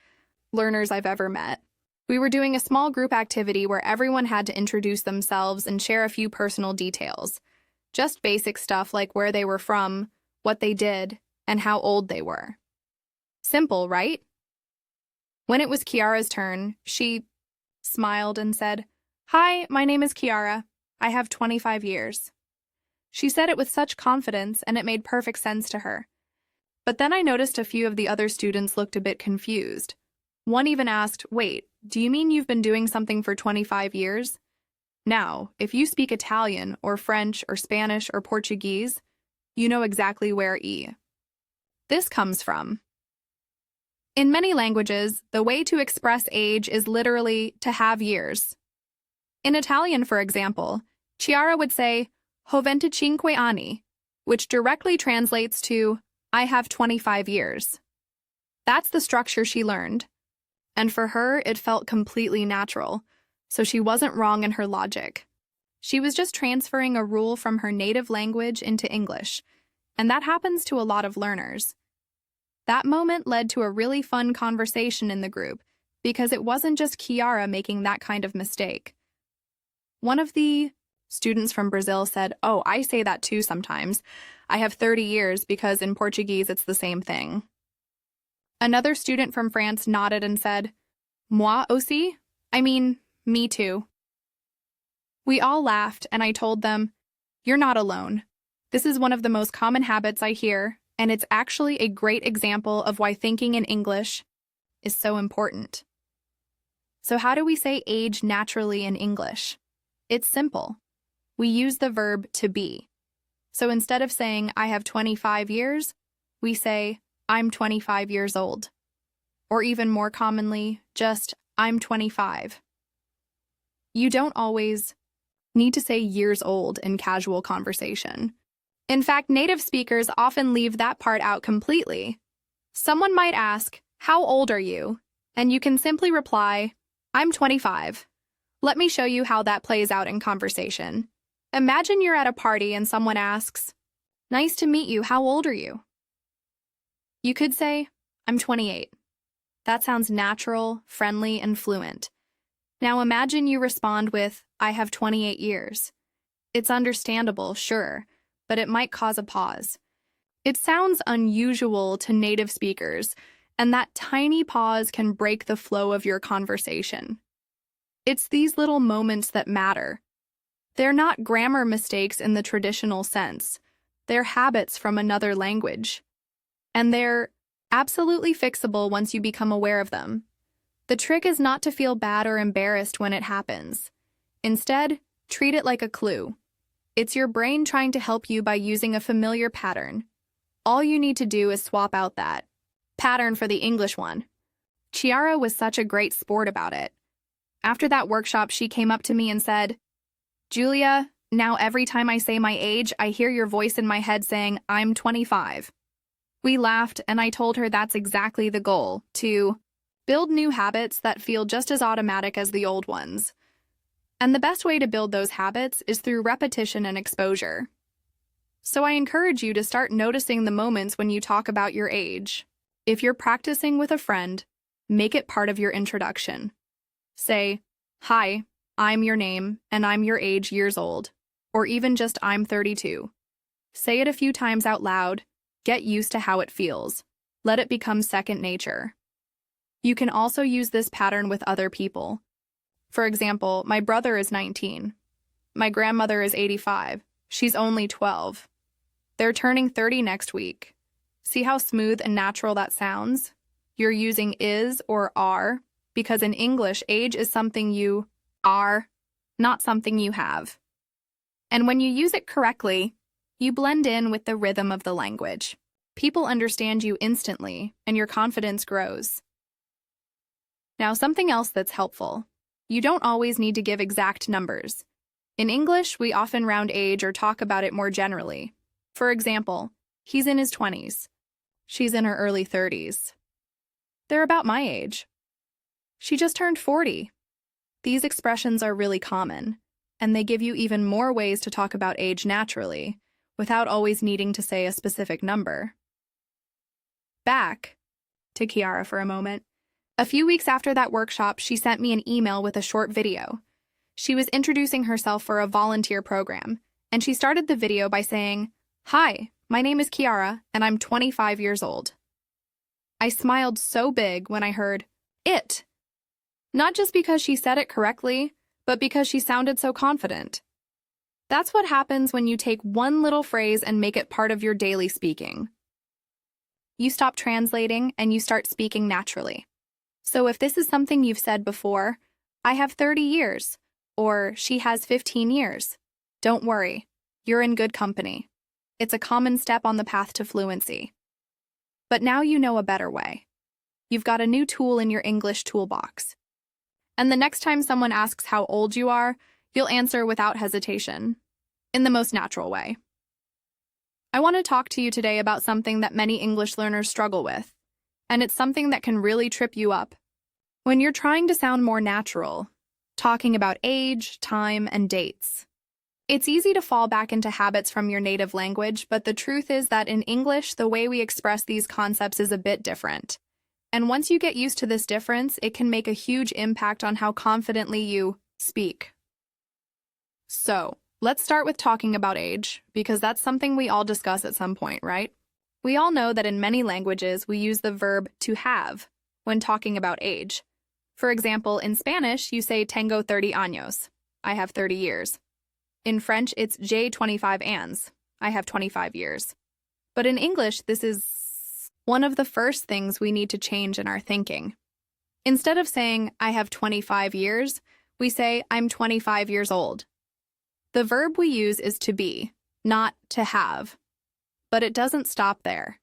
learners I've ever met. We were doing a small group activity where everyone had to introduce themselves and share a few personal details. Just basic stuff like where they were from, what they did, and how old they were. Simple, right? When it was Chiara's turn, she smiled and said, "Hi, my name is Chiara. I have 25 years. She said it with such confidence, and it made perfect sense to her. But then I noticed a few of the other students looked a bit confused. One even asked, "Wait, do you mean you've been doing something for 25 years? Now, if you speak Italian or French or Spanish or Portuguese, you know exactly where this comes from." In many languages, the way to express age is literally to have years. In Italian, for example, Chiara would say, "Ho 25 anni," which directly translates to, "I have 25 years." That's the structure she learned. And for her, it felt completely natural, so she wasn't wrong in her logic. She was just transferring a rule from her native language into English, and that happens to a lot of learners. That moment led to a really fun conversation in the group, because it wasn't just Chiara making that kind of mistake. One of the students from Brazil said, "Oh, I say that too sometimes. I have 30 years because in Portuguese it's the same thing." Another student from France nodded and said, "Moi aussi? I mean, me too." We all laughed, and I told them, "You're not alone. This is one of the most common habits I hear, and it's actually a great example of why thinking in English is so important." So how do we say age naturally in English? It's simple. We use the verb to be. So instead of saying, "I have 25 years, we say, "I'm 25 years old." Or even more commonly, just, I'm 25. You don't always need to say years old in casual conversation. In fact, native speakers often leave that part out completely. Someone might ask, "How old are you?" And you can simply reply, "I'm 25. Let me show you how that plays out in conversation. Imagine you're at a party and someone asks, "Nice to meet you, how old are you?" You could say, "I'm 28. That sounds natural, friendly, and fluent. Now imagine you respond with, "I have 28 years. It's understandable, sure, but it might cause a pause. It sounds unusual to native speakers, and that tiny pause can break the flow of your conversation. It's these little moments that matter. They're not grammar mistakes in the traditional sense. They're habits from another language. And they're absolutely fixable once you become aware of them. The trick is not to feel bad or embarrassed when it happens. Instead, treat it like a clue. It's your brain trying to help you by using a familiar pattern. All you need to do is swap out that pattern for the English one. Chiara was such a great sport about it. After that workshop, she came up to me and said, "Julia, now every time I say my age, I hear your voice in my head saying, 'I'm 25. We laughed, and I told her that's exactly the goal, to build new habits that feel just as automatic as the old ones. And the best way to build those habits is through repetition and exposure. So I encourage you to start noticing the moments when you talk about your age. If you're practicing with a friend, make it part of your introduction. Say, 'Hi, I'm your name, and I'm your age years old,' or even just 'I'm 32. Say it a few times out loud. Get used to how it feels. Let it become second nature. You can also use this pattern with other people. For example, my brother is 19. My grandmother is 85. She's only 12. They're turning 30 next week. See how smooth and natural that sounds? You're using is or are, because in English, age is something you are, not something you have. And when you use it correctly, you blend in with the rhythm of the language. People understand you instantly, and your confidence grows. Now, something else that's helpful. You don't always need to give exact numbers. In English, we often round age or talk about it more generally. For example, he's in his 20s. She's in her early 30s. They're about my age. She just turned 40. These expressions are really common, and they give you even more ways to talk about age naturally, without always needing to say a specific number. Back to Chiara for a moment. A few weeks after that workshop, she sent me an email with a short video. She was introducing herself for a volunteer program, and she started the video by saying, "Hi, my name is Chiara, and I'm 25 years old." I smiled so big when I heard it. Not just because she said it correctly, but because she sounded so confident. That's what happens when you take one little phrase and make it part of your daily speaking. You stop translating and you start speaking naturally. So if this is something you've said before, "I have 30 years," or "she has 15 years," don't worry, you're in good company. It's a common step on the path to fluency. But now you know a better way. You've got a new tool in your English toolbox. And the next time someone asks how old you are, you'll answer without hesitation, in the most natural way. I want to talk to you today about something that many English learners struggle with, and it's something that can really trip you up. When you're trying to sound more natural, talking about age, time, and dates. It's easy to fall back into habits from your native language, but the truth is that in English, the way we express these concepts is a bit different. And once you get used to this difference, it can make a huge impact on how confidently you speak. So, let's start with talking about age, because that's something we all discuss at some point, right? We all know that in many languages, we use the verb to have when talking about age. For example, in Spanish, you say tengo 30 años. I have 30 years. In French, it's j'ai 25 ans. I have 25 years. But in English, this is one of the first things we need to change in our thinking. Instead of saying, "I have 25 years," we say, "I'm 25 years old." The verb we use is to be, not to have. But it doesn't stop there.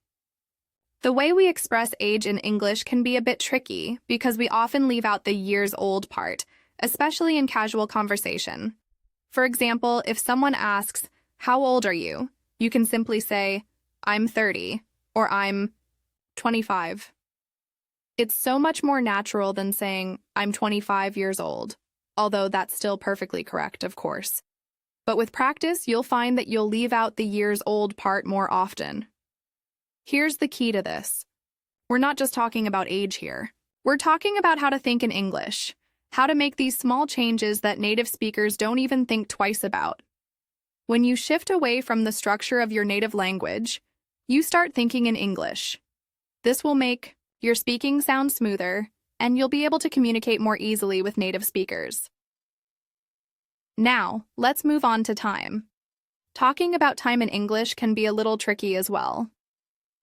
The way we express age in English can be a bit tricky because we often leave out the years old part, especially in casual conversation. For example, if someone asks, "How old are you?" you can simply say, "I'm 30," or "I'm 25." It's so much more natural than saying, "I'm 25 years old," although that's still perfectly correct, of course. But with practice, you'll find that you'll leave out the years old part more often. Here's the key to this. We're not just talking about age here. We're talking about how to think in English, how to make these small changes that native speakers don't even think twice about. When you shift away from the structure of your native language, you start thinking in English. This will make your speaking sound smoother, and you'll be able to communicate more easily with native speakers. Now, let's move on to time. Talking about time in English can be a little tricky as well.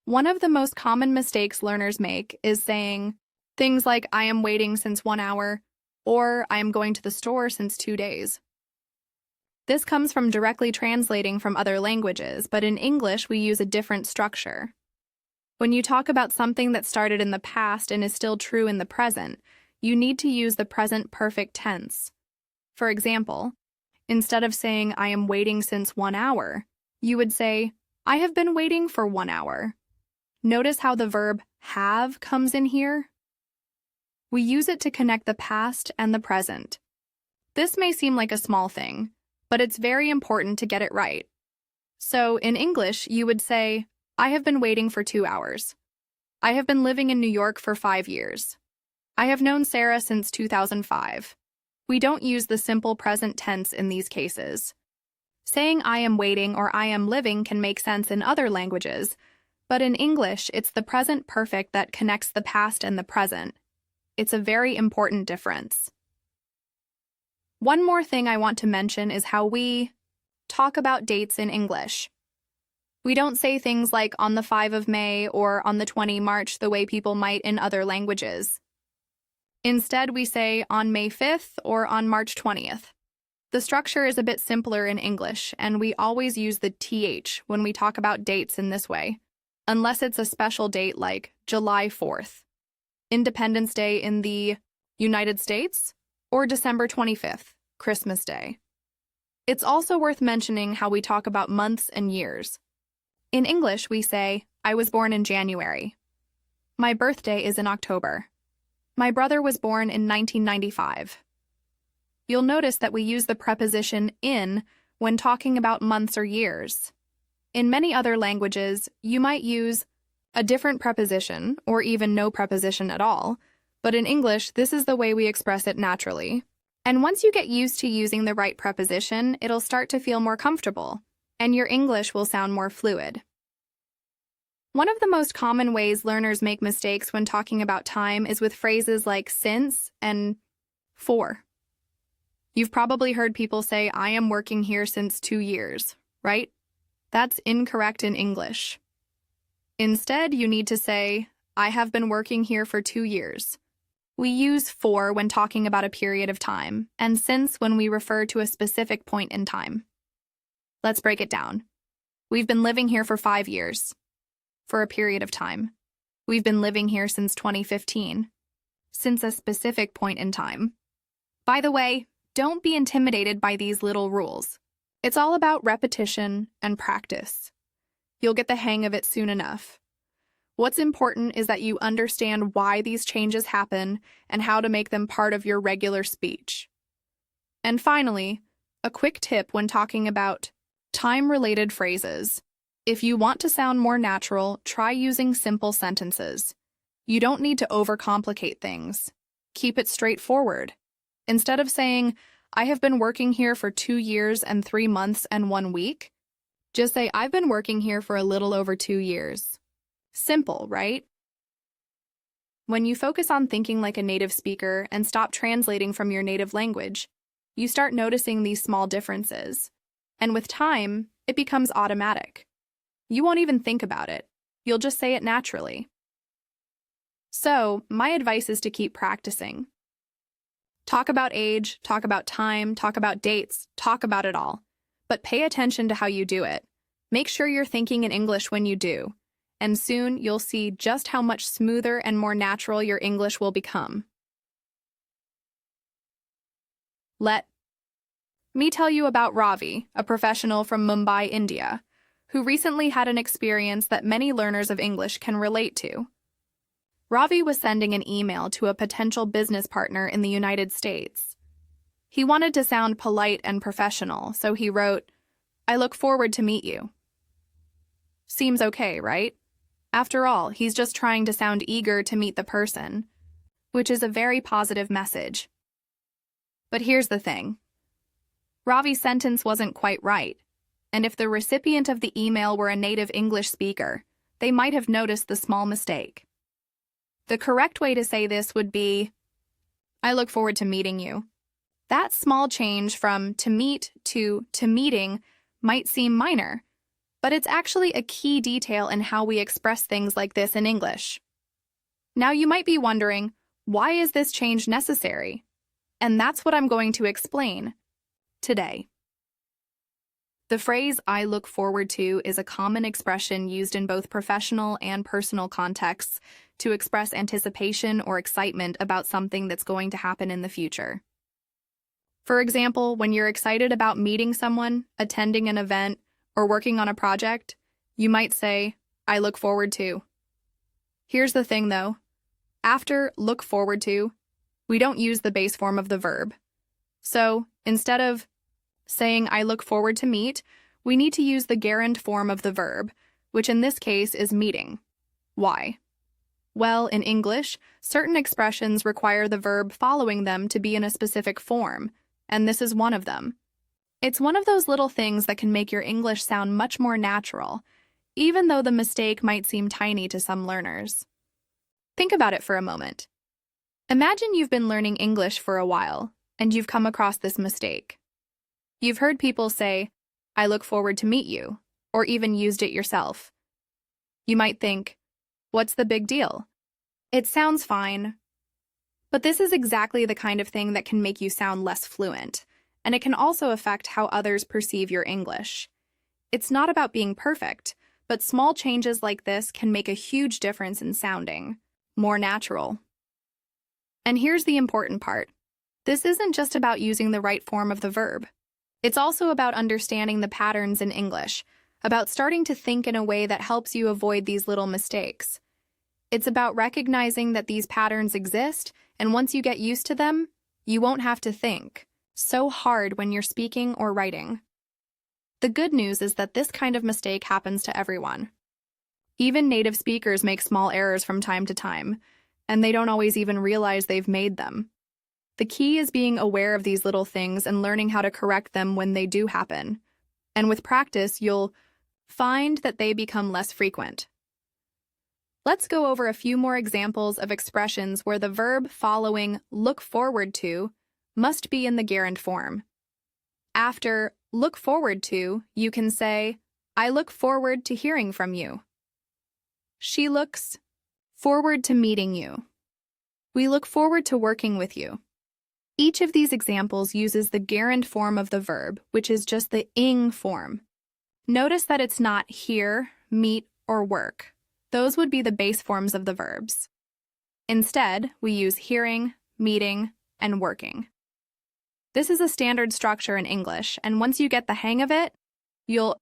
One of the most common mistakes learners make is saying things like, "I am waiting since 1 hour," or "I am going to the store since 2 days." This comes from directly translating from other languages, but in English we use a different structure. When you talk about something that started in the past and is still true in the present, you need to use the present perfect tense. For example, instead of saying, "I am waiting since 1 hour," you would say, "I have been waiting for 1 hour." Notice how the verb have comes in here? We use it to connect the past and the present. This may seem like a small thing, but it's very important to get it right. So in English, you would say, "I have been waiting for 2 hours." "I have been living in New York for 5 years." "I have known Sarah since 2005. We don't use the simple present tense in these cases. Saying "I am waiting" or "I am living" can make sense in other languages, but in English, it's the present perfect that connects the past and the present. It's a very important difference. One more thing I want to mention is how we talk about dates in English. We don't say things like "on the 5 of May" or "on the 20 March" the way people might in other languages. Instead, we say "on May 5th" or "on March 20th." The structure is a bit simpler in English, and we always use the TH when we talk about dates in this way, unless it's a special date like July 4th, Independence Day in the United States, or December 25th, Christmas Day. It's also worth mentioning how we talk about months and years. In English, we say, "I was born in January." "My birthday is in October." "My brother was born in 1995. You'll notice that we use the preposition in when talking about months or years. In many other languages, you might use a different preposition or even no preposition at all, but in English, this is the way we express it naturally. And once you get used to using the right preposition, it'll start to feel more comfortable, and your English will sound more fluid. One of the most common ways learners make mistakes when talking about time is with phrases like "since" and "for." You've probably heard people say, "I am working here since 2 years," right? That's incorrect in English. Instead, you need to say, "I have been working here for 2 years." We use "for" when talking about a period of time, and "since" when we refer to a specific point in time. Let's break it down. We've been living here for 5 years. For a period of time. We've been living here since 2015. Since a specific point in time. By the way, don't be intimidated by these little rules. It's all about repetition and practice. You'll get the hang of it soon enough. What's important is that you understand why these changes happen and how to make them part of your regular speech. And finally, a quick tip when talking about time-related phrases. If you want to sound more natural, try using simple sentences. You don't need to overcomplicate things. Keep it straightforward. Instead of saying, "I have been working here for 2 years and 3 months and 1 week," just say, "I've been working here for a little over 2 years." Simple, right? When you focus on thinking like a native speaker and stop translating from your native language, you start noticing these small differences. And with time, it becomes automatic. You won't even think about it. You'll just say it naturally. So, my advice is to keep practicing. Talk about age, talk about time, talk about dates, talk about it all. But pay attention to how you do it. Make sure you're thinking in English when you do. and soon you'll see just how much smoother and more natural your English will become. Let me tell you about Ravi, a professional from Mumbai, India, who recently had an experience that many learners of English can relate to. Ravi was sending an email to a potential business partner in the United States. He wanted to sound polite and professional, so he wrote, "I look forward to meet you." Seems okay, right? After all, he's just trying to sound eager to meet the person, which is a very positive message. But here's the thing. Ravi's sentence wasn't quite right, and if the recipient of the email were a native English speaker, they might have noticed the small mistake. The correct way to say this would be, "I look forward to meeting you." That small change from to meet to meeting might seem minor, but it's actually a key detail in how we express things like this in English. Now you might be wondering, why is this change necessary? And that's what I'm going to explain today. The phrase "I look forward to" is a common expression used in both professional and personal contexts to express anticipation or excitement about something that's going to happen in the future. For example, when you're excited about meeting someone, attending an event, or working on a project, you might say, "I look forward to." Here's the thing though. After "look forward to," we don't use the base form of the verb. So, instead of saying "I look forward to meet," we need to use the gerund form of the verb, which in this case is meeting. Why? Well, in English, certain expressions require the verb following them to be in a specific form, and this is one of them. It's one of those little things that can make your English sound much more natural, even though the mistake might seem tiny to some learners. Think about it for a moment. Imagine you've been learning English for a while, and you've come across this mistake. You've heard people say, "I look forward to meet you," or even used it yourself. You might think, what's the big deal? It sounds fine. But this is exactly the kind of thing that can make you sound less fluent, and it can also affect how others perceive your English. It's not about being perfect, but small changes like this can make a huge difference in sounding more natural. And here's the important part. This isn't just about using the right form of the verb. It's also about understanding the patterns in English, about starting to think in a way that helps you avoid these little mistakes. It's about recognizing that these patterns exist, and once you get used to them, you won't have to think so hard when you're speaking or writing. The good news is that this kind of mistake happens to everyone. Even native speakers make small errors from time to time, and they don't always even realize they've made them. The key is being aware of these little things and learning how to correct them when they do happen. And with practice, you'll find that they become less frequent. Let's go over a few more examples of expressions where the verb following "look forward to" must be in the gerund form. After "look forward to," you can say, "I look forward to hearing from you." She looks forward to meeting you. We look forward to working with you. Each of these examples uses the gerund form of the verb, which is just the ing form. Notice that it's not hear, meet, or work. Those would be the base forms of the verbs. Instead, we use hearing, meeting, and working. This is a standard structure in English, and once you get the hang of it, you'll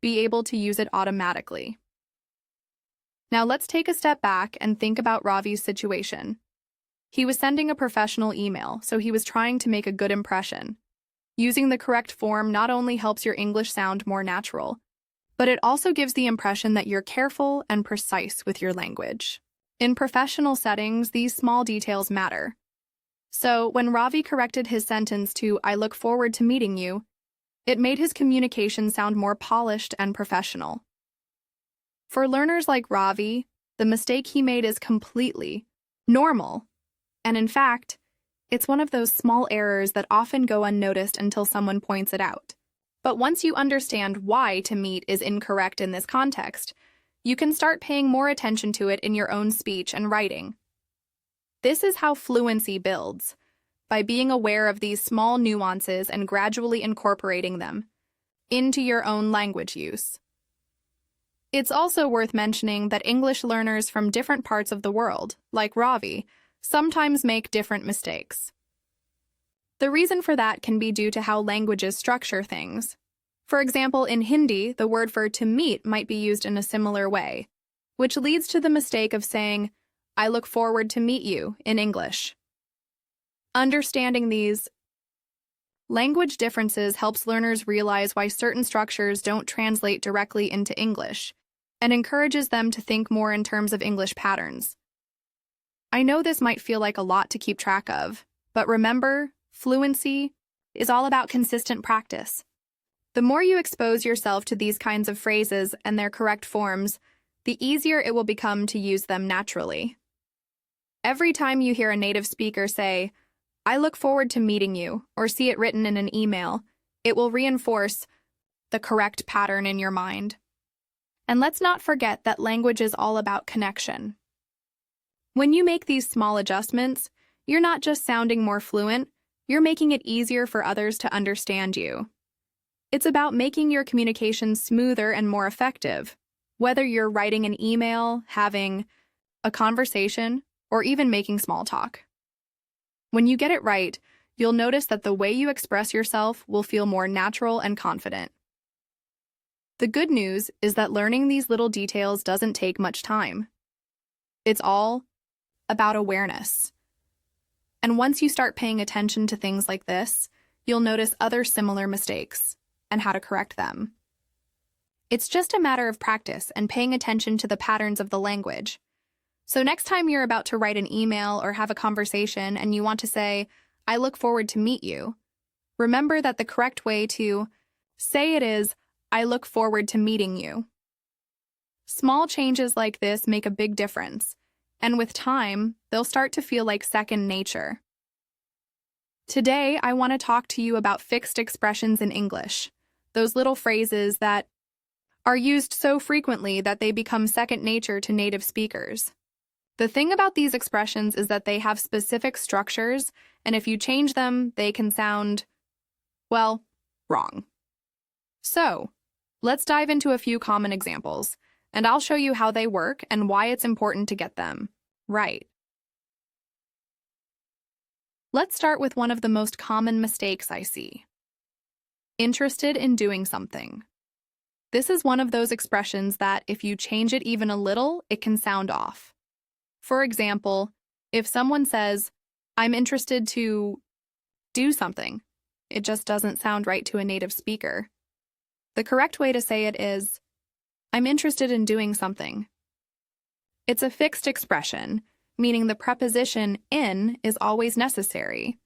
be able to use it automatically. Now let's take a step back and think about Ravi's situation. He was sending a professional email, so he was trying to make a good impression. Using the correct form not only helps your English sound more natural, but it also gives the impression that you're careful and precise with your language. In professional settings, these small details matter. So when Ravi corrected his sentence to "I look forward to meeting you," it made his communication sound more polished and professional. For learners like Ravi, the mistake he made is completely normal. And in fact, it's one of those small errors that often go unnoticed until someone points it out. But once you understand why "to meet" is incorrect in this context, you can start paying more attention to it in your own speech and writing. This is how fluency builds, by being aware of these small nuances and gradually incorporating them into your own language use. It's also worth mentioning that English learners from different parts of the world, like Ravi, sometimes make different mistakes. The reason for that can be due to how languages structure things. For example, in Hindi, the word for to meet might be used in a similar way, which leads to the mistake of saying, I look forward to meet you in English. Understanding these language differences helps learners realize why certain structures don't translate directly into English, and encourages them to think more in terms of English patterns. I know this might feel like a lot to keep track of, but remember, fluency is all about consistent practice. The more you expose yourself to these kinds of phrases and their correct forms, the easier it will become to use them naturally. Every time you hear a native speaker say, I look forward to meeting you, or see it written in an email, it will reinforce the correct pattern in your mind. And let's not forget that language is all about connection. When you make these small adjustments, you're not just sounding more fluent, you're making it easier for others to understand you. It's about making your communication smoother and more effective, whether you're writing an email, having a conversation, or even making small talk. When you get it right, you'll notice that the way you express yourself will feel more natural and confident. The good news is that learning these little details doesn't take much time. It's all about awareness. And once you start paying attention to things like this, you'll notice other similar mistakes and how to correct them. It's just a matter of practice and paying attention to the patterns of the language. So next time you're about to write an email or have a conversation and you want to say, I look forward to meet you, remember that the correct way to say it is, I look forward to meeting you. Small changes like this make a big difference, and with time, they'll start to feel like second nature. Today, I want to talk to you about fixed expressions in English, those little phrases that are used so frequently that they become second nature to native speakers. The thing about these expressions is that they have specific structures, and if you change them, they can sound, well, wrong. So, let's dive into a few common examples, and I'll show you how they work and why it's important to get them right. Let's start with one of the most common mistakes I see. Interested in doing something. This is one of those expressions that, if you change it even a little, it can sound off. For example, if someone says, I'm interested to do something, it just doesn't sound right to a native speaker. The correct way to say it is, I'm interested in doing something. It's a fixed expression, meaning the preposition in is always necessary,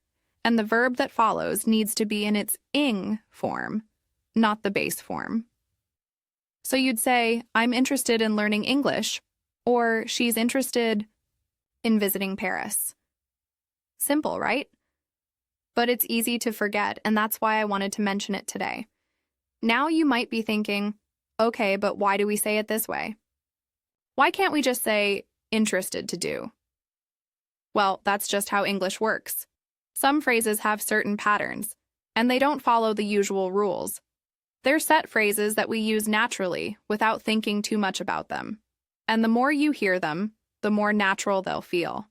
and the verb that follows needs to be in its ing form, not the base form. So you'd say, I'm interested in learning English, or she's interested in visiting Paris. Simple, right? But it's easy to forget, and that's why I wanted to mention it today. Now you might be thinking, okay, but why do we say it this way? Why can't we just say interested to do? Well, that's just how English works. Some phrases have certain patterns, and they don't follow the usual rules. They're set phrases that we use naturally without thinking too much about them. And the more you hear them, the more natural they'll feel.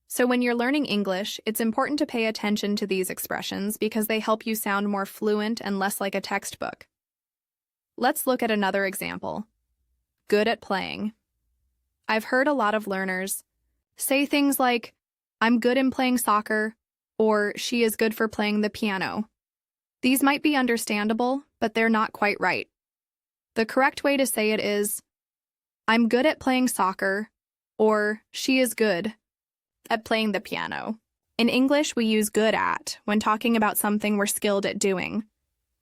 So when you're learning English, it's important to pay attention to these expressions because they help you sound more fluent and less like a textbook. Let's look at another example. Good at playing. I've heard a lot of learners say things like, I'm good in playing soccer, or she is good for playing the piano. These might be understandable, but they're not quite right. The correct way to say it is, I'm good at playing soccer, or she is good at playing the piano. In English, we use good at when talking about something we're skilled at doing,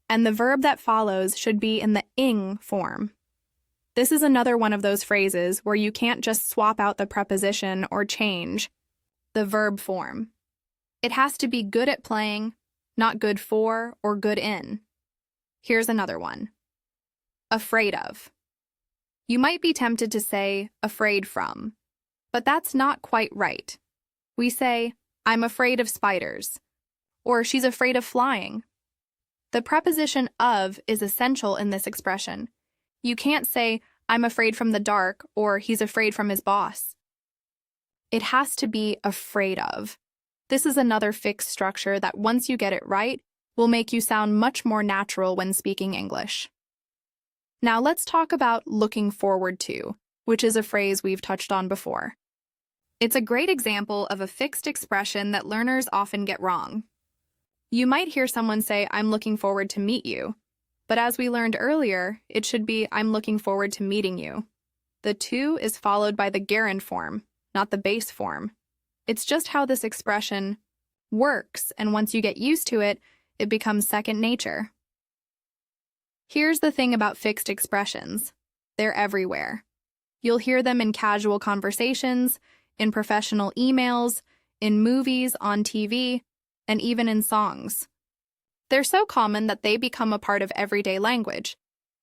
and the verb that follows should be in the ing form. This is another one of those phrases where you can't just swap out the preposition or change the verb form. It has to be good at playing, not good for or good in. Here's another one. Afraid of. You might be tempted to say afraid from, but that's not quite right. We say, I'm afraid of spiders, or she's afraid of flying. The preposition of is essential in this expression. You can't say, I'm afraid from the dark, or he's afraid from his boss. It has to be afraid of. This is another fixed structure that once you get it right, will make you sound much more natural when speaking English. Now let's talk about looking forward to, which is a phrase we've touched on before. It's a great example of a fixed expression that learners often get wrong. You might hear someone say, I'm looking forward to meet you, but as we learned earlier, it should be, I'm looking forward to meeting you. The to is followed by the gerund form, not the base form. It's just how this expression works, and once you get used to it, it becomes second nature. Here's the thing about fixed expressions. They're everywhere. You'll hear them in casual conversations, in professional emails, in movies, on TV, and even in songs. They're so common that they become a part of everyday language,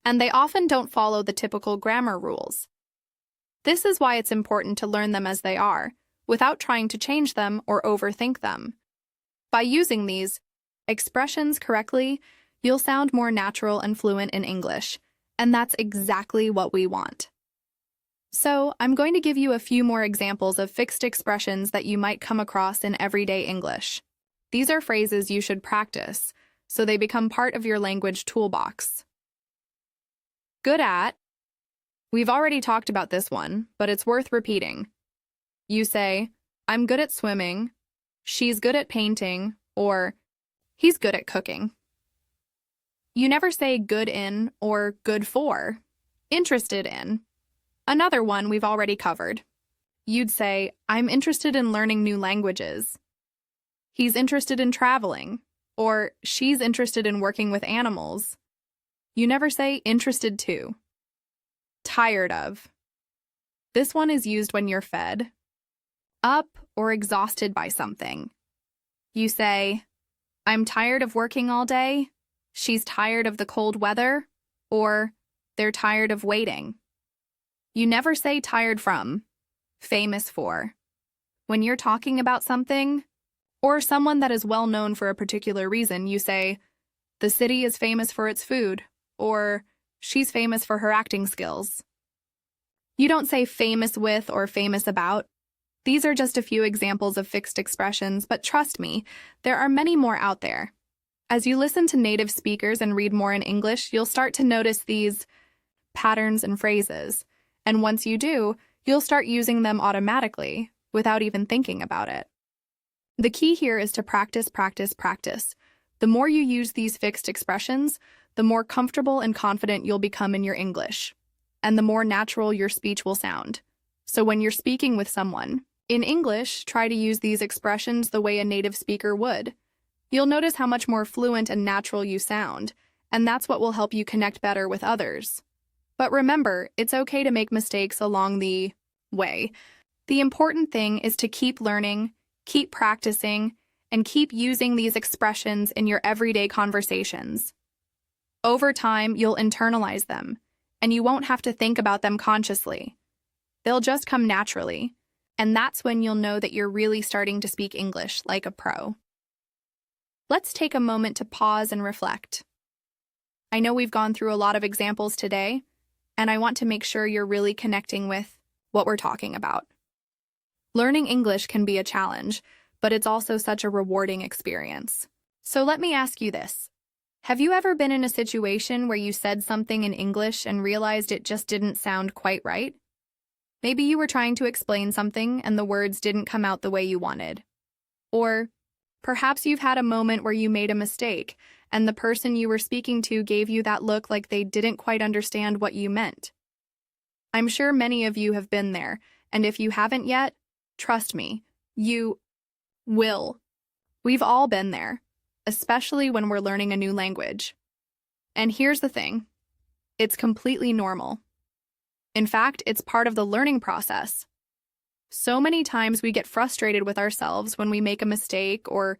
and they often don't follow the typical grammar rules. This is why it's important to learn them as they are, without trying to change them or overthink them. By using these expressions correctly, you'll sound more natural and fluent in English, and that's exactly what we want. So, I'm going to give you a few more examples of fixed expressions that you might come across in everyday English. These are phrases you should practice, so they become part of your language toolbox. Good at. We've already talked about this one, but it's worth repeating. You say, I'm good at swimming, she's good at painting, or he's good at cooking. You never say good in or good for. Interested in. Another one we've already covered. You'd say, I'm interested in learning new languages. He's interested in traveling, or she's interested in working with animals. You never say interested to. Tired of. This one is used when you're fed up or exhausted by something. You say, I'm tired of working all day, she's tired of the cold weather, or they're tired of waiting. You never say tired from, famous for. When you're talking about something, or someone that is well known for a particular reason, you say, the city is famous for its food, or she's famous for her acting skills. You don't say famous with or famous about. These are just a few examples of fixed expressions, but trust me, there are many more out there. As you listen to native speakers and read more in English, you'll start to notice these patterns and phrases. And once you do, you'll start using them automatically, without even thinking about it. The key here is to practice, practice, practice. The more you use these fixed expressions, the more comfortable and confident you'll become in your English, and the more natural your speech will sound. So when you're speaking with someone, in English, try to use these expressions the way a native speaker would. You'll notice how much more fluent and natural you sound, and that's what will help you connect better with others. But remember, it's okay to make mistakes along the way. The important thing is to keep learning, keep practicing, and keep using these expressions in your everyday conversations. Over time, you'll internalize them, and you won't have to think about them consciously. They'll just come naturally, and that's when you'll know that you're really starting to speak English like a pro. Let's take a moment to pause and reflect. I know we've gone through a lot of examples today, and I want to make sure you're really connecting with what we're talking about. Learning English can be a challenge, but it's also such a rewarding experience. So let me ask you this. Have you ever been in a situation where you said something in English and realized it just didn't sound quite right? Maybe you were trying to explain something and the words didn't come out the way you wanted. Or perhaps you've had a moment where you made a mistake and the person you were speaking to gave you that look like they didn't quite understand what you meant. I'm sure many of you have been there, and if you haven't yet, trust me, you will. We've all been there, especially when we're learning a new language. And here's the thing, it's completely normal. In fact, it's part of the learning process. So many times we get frustrated with ourselves when we make a mistake or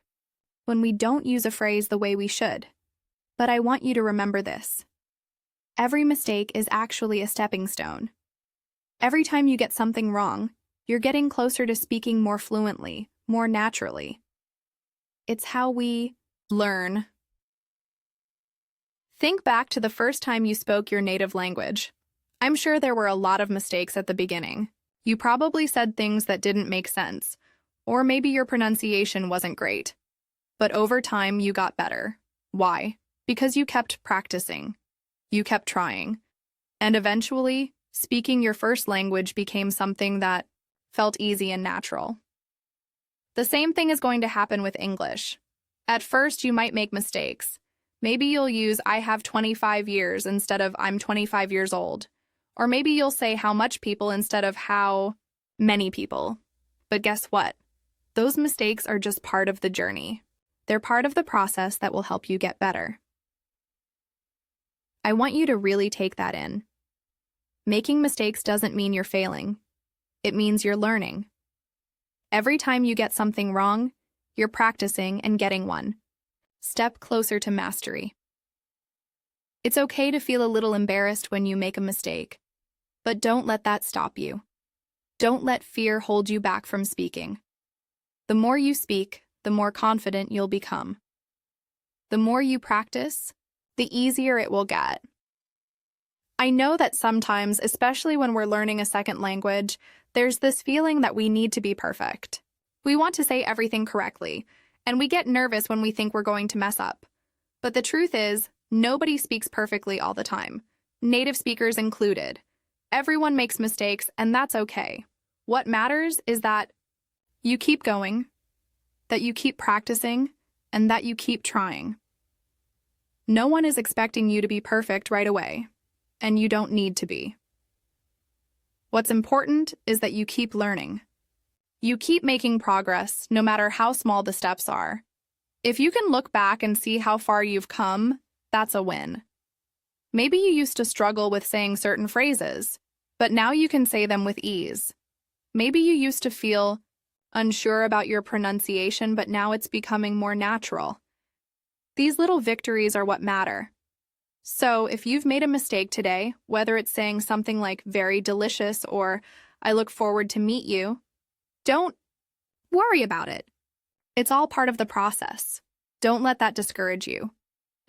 when we don't use a phrase the way we should. But I want you to remember this. Every mistake is actually a stepping stone. Every time you get something wrong, you're getting closer to speaking more fluently, more naturally. It's how we learn. Think back to the first time you spoke your native language. I'm sure there were a lot of mistakes at the beginning. You probably said things that didn't make sense, or maybe your pronunciation wasn't great. But over time, you got better. Why? Because you kept practicing. You kept trying. And eventually, speaking your first language became something that felt easy and natural. The same thing is going to happen with English. At first, you might make mistakes. Maybe you'll use I have 25 years instead of I'm 25 years old. Or maybe you'll say how much people instead of how many people. But guess what? Those mistakes are just part of the journey. They're part of the process that will help you get better. I want you to really take that in. Making mistakes doesn't mean you're failing. It means you're learning. Every time you get something wrong, you're practicing and getting one step closer to mastery. It's okay to feel a little embarrassed when you make a mistake, but don't let that stop you. Don't let fear hold you back from speaking. The more you speak, the more confident you'll become. The more you practice, the easier it will get. I know that sometimes, especially when we're learning a second language, there's this feeling that we need to be perfect. We want to say everything correctly, and we get nervous when we think we're going to mess up. But the truth is, nobody speaks perfectly all the time, native speakers included. Everyone makes mistakes, and that's okay. What matters is that you keep going, that you keep practicing, and that you keep trying. No one is expecting you to be perfect right away, and you don't need to be. What's important is that you keep learning. You keep making progress, no matter how small the steps are. If you can look back and see how far you've come, that's a win. Maybe you used to struggle with saying certain phrases, but now you can say them with ease. Maybe you used to feel unsure about your pronunciation, but now it's becoming more natural. These little victories are what matter. So if you've made a mistake today, whether it's saying something like very delicious or I look forward to meet you, don't worry about it. It's all part of the process. Don't let that discourage you.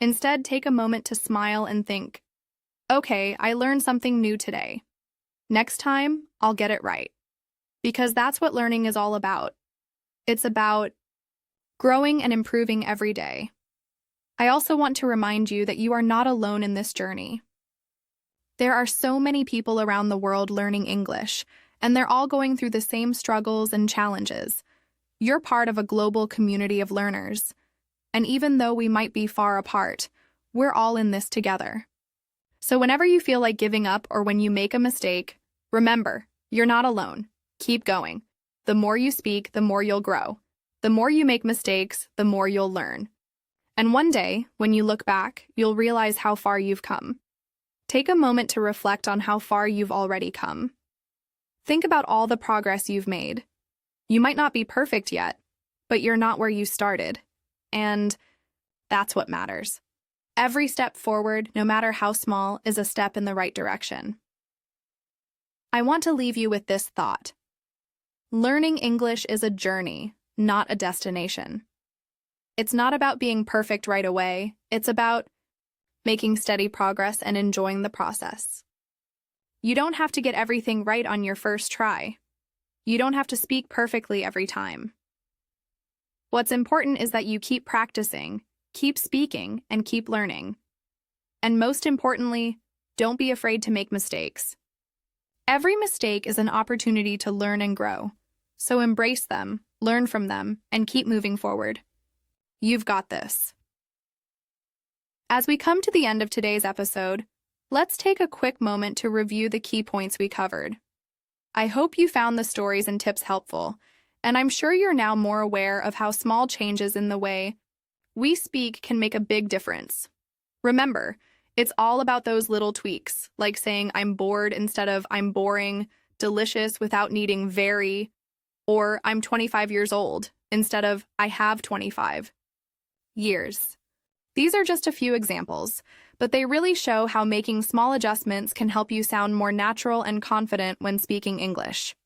Instead, take a moment to smile and think, okay, I learned something new today. Next time, I'll get it right. Because that's what learning is all about. It's about growing and improving every day. I also want to remind you that you are not alone in this journey. There are so many people around the world learning English, and they're all going through the same struggles and challenges. You're part of a global community of learners. And even though we might be far apart, we're all in this together. So whenever you feel like giving up or when you make a mistake, remember, you're not alone. Keep going. The more you speak, the more you'll grow. The more you make mistakes, the more you'll learn. And one day, when you look back, you'll realize how far you've come. Take a moment to reflect on how far you've already come. Think about all the progress you've made. You might not be perfect yet, but you're not where you started. And that's what matters. Every step forward, no matter how small, is a step in the right direction. I want to leave you with this thought. Learning English is a journey, not a destination. It's not about being perfect right away. It's about making steady progress and enjoying the process. You don't have to get everything right on your first try. You don't have to speak perfectly every time. What's important is that you keep practicing, keep speaking, and keep learning. And most importantly, don't be afraid to make mistakes. Every mistake is an opportunity to learn and grow. So embrace them, learn from them, and keep moving forward. You've got this. As we come to the end of today's episode, let's take a quick moment to review the key points we covered. I hope you found the stories and tips helpful, and I'm sure you're now more aware of how small changes in the way we speak can make a big difference. Remember, it's all about those little tweaks, like saying I'm bored instead of I'm boring, delicious without needing very, or I'm 25 years old instead of I have 25 years. These are just a few examples, but they really show how making small adjustments can help you sound more natural and confident when speaking English.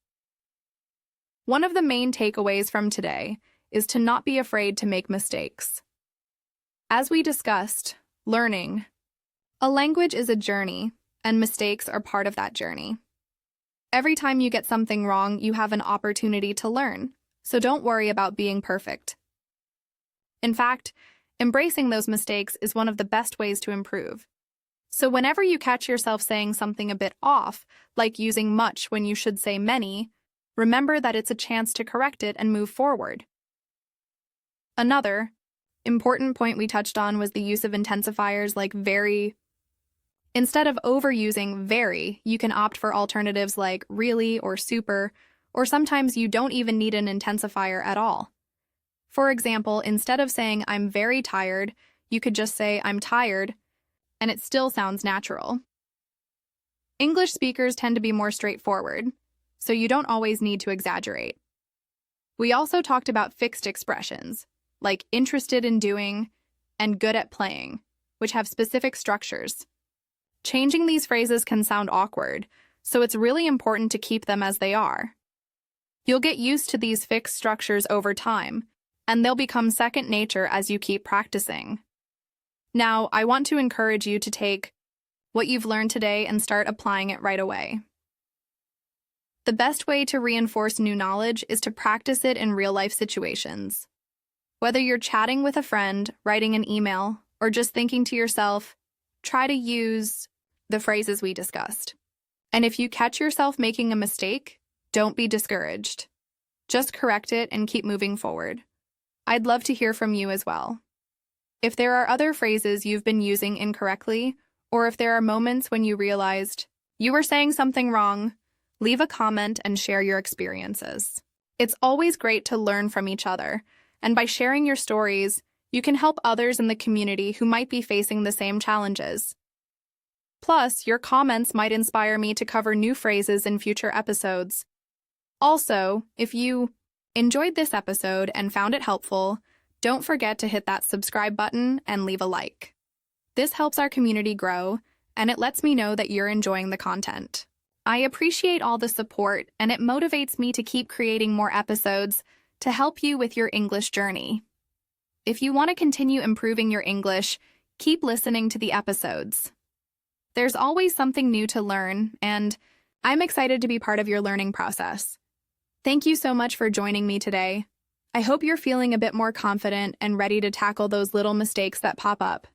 One of the main takeaways from today is to not be afraid to make mistakes. As we discussed, learning, A language is a journey, and mistakes are part of that journey. Every time you get something wrong, you have an opportunity to learn, so don't worry about being perfect. In fact, embracing those mistakes is one of the best ways to improve. So whenever you catch yourself saying something a bit off, like using much when you should say many, remember that it's a chance to correct it and move forward. Another important point we touched on was the use of intensifiers like very. Instead of overusing very, you can opt for alternatives like really or super, or sometimes you don't even need an intensifier at all. For example, instead of saying I'm very tired, you could just say I'm tired, and it still sounds natural. English speakers tend to be more straightforward, so you don't always need to exaggerate. We also talked about fixed expressions, like interested in doing and good at playing, which have specific structures. Changing these phrases can sound awkward, so it's really important to keep them as they are. You'll get used to these fixed structures over time, and they'll become second nature as you keep practicing. Now, I want to encourage you to take what you've learned today and start applying it right away. The best way to reinforce new knowledge is to practice it in real-life situations. Whether you're chatting with a friend, writing an email, or just thinking to yourself, try to use the phrases we discussed. And if you catch yourself making a mistake, don't be discouraged. Just correct it and keep moving forward. I'd love to hear from you as well. If there are other phrases you've been using incorrectly, or if there are moments when you realized you were saying something wrong, leave a comment and share your experiences. It's always great to learn from each other, and by sharing your stories, you can help others in the community who might be facing the same challenges. Plus, your comments might inspire me to cover new phrases in future episodes. Also, if you enjoyed this episode and found it helpful, don't forget to hit that subscribe button and leave a like. This helps our community grow, and it lets me know that you're enjoying the content. I appreciate all the support, and it motivates me to keep creating more episodes to help you with your English journey. If you want to continue improving your English, keep listening to the episodes. There's always something new to learn, and I'm excited to be part of your learning process. Thank you so much for joining me today. I hope you're feeling a bit more confident and ready to tackle those little mistakes that pop up.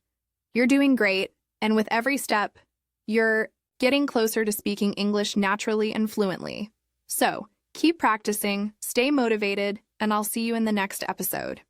You're doing great, and with every step, you're getting closer to speaking English naturally and fluently. So, keep practicing, stay motivated, and I'll see you in the next episode.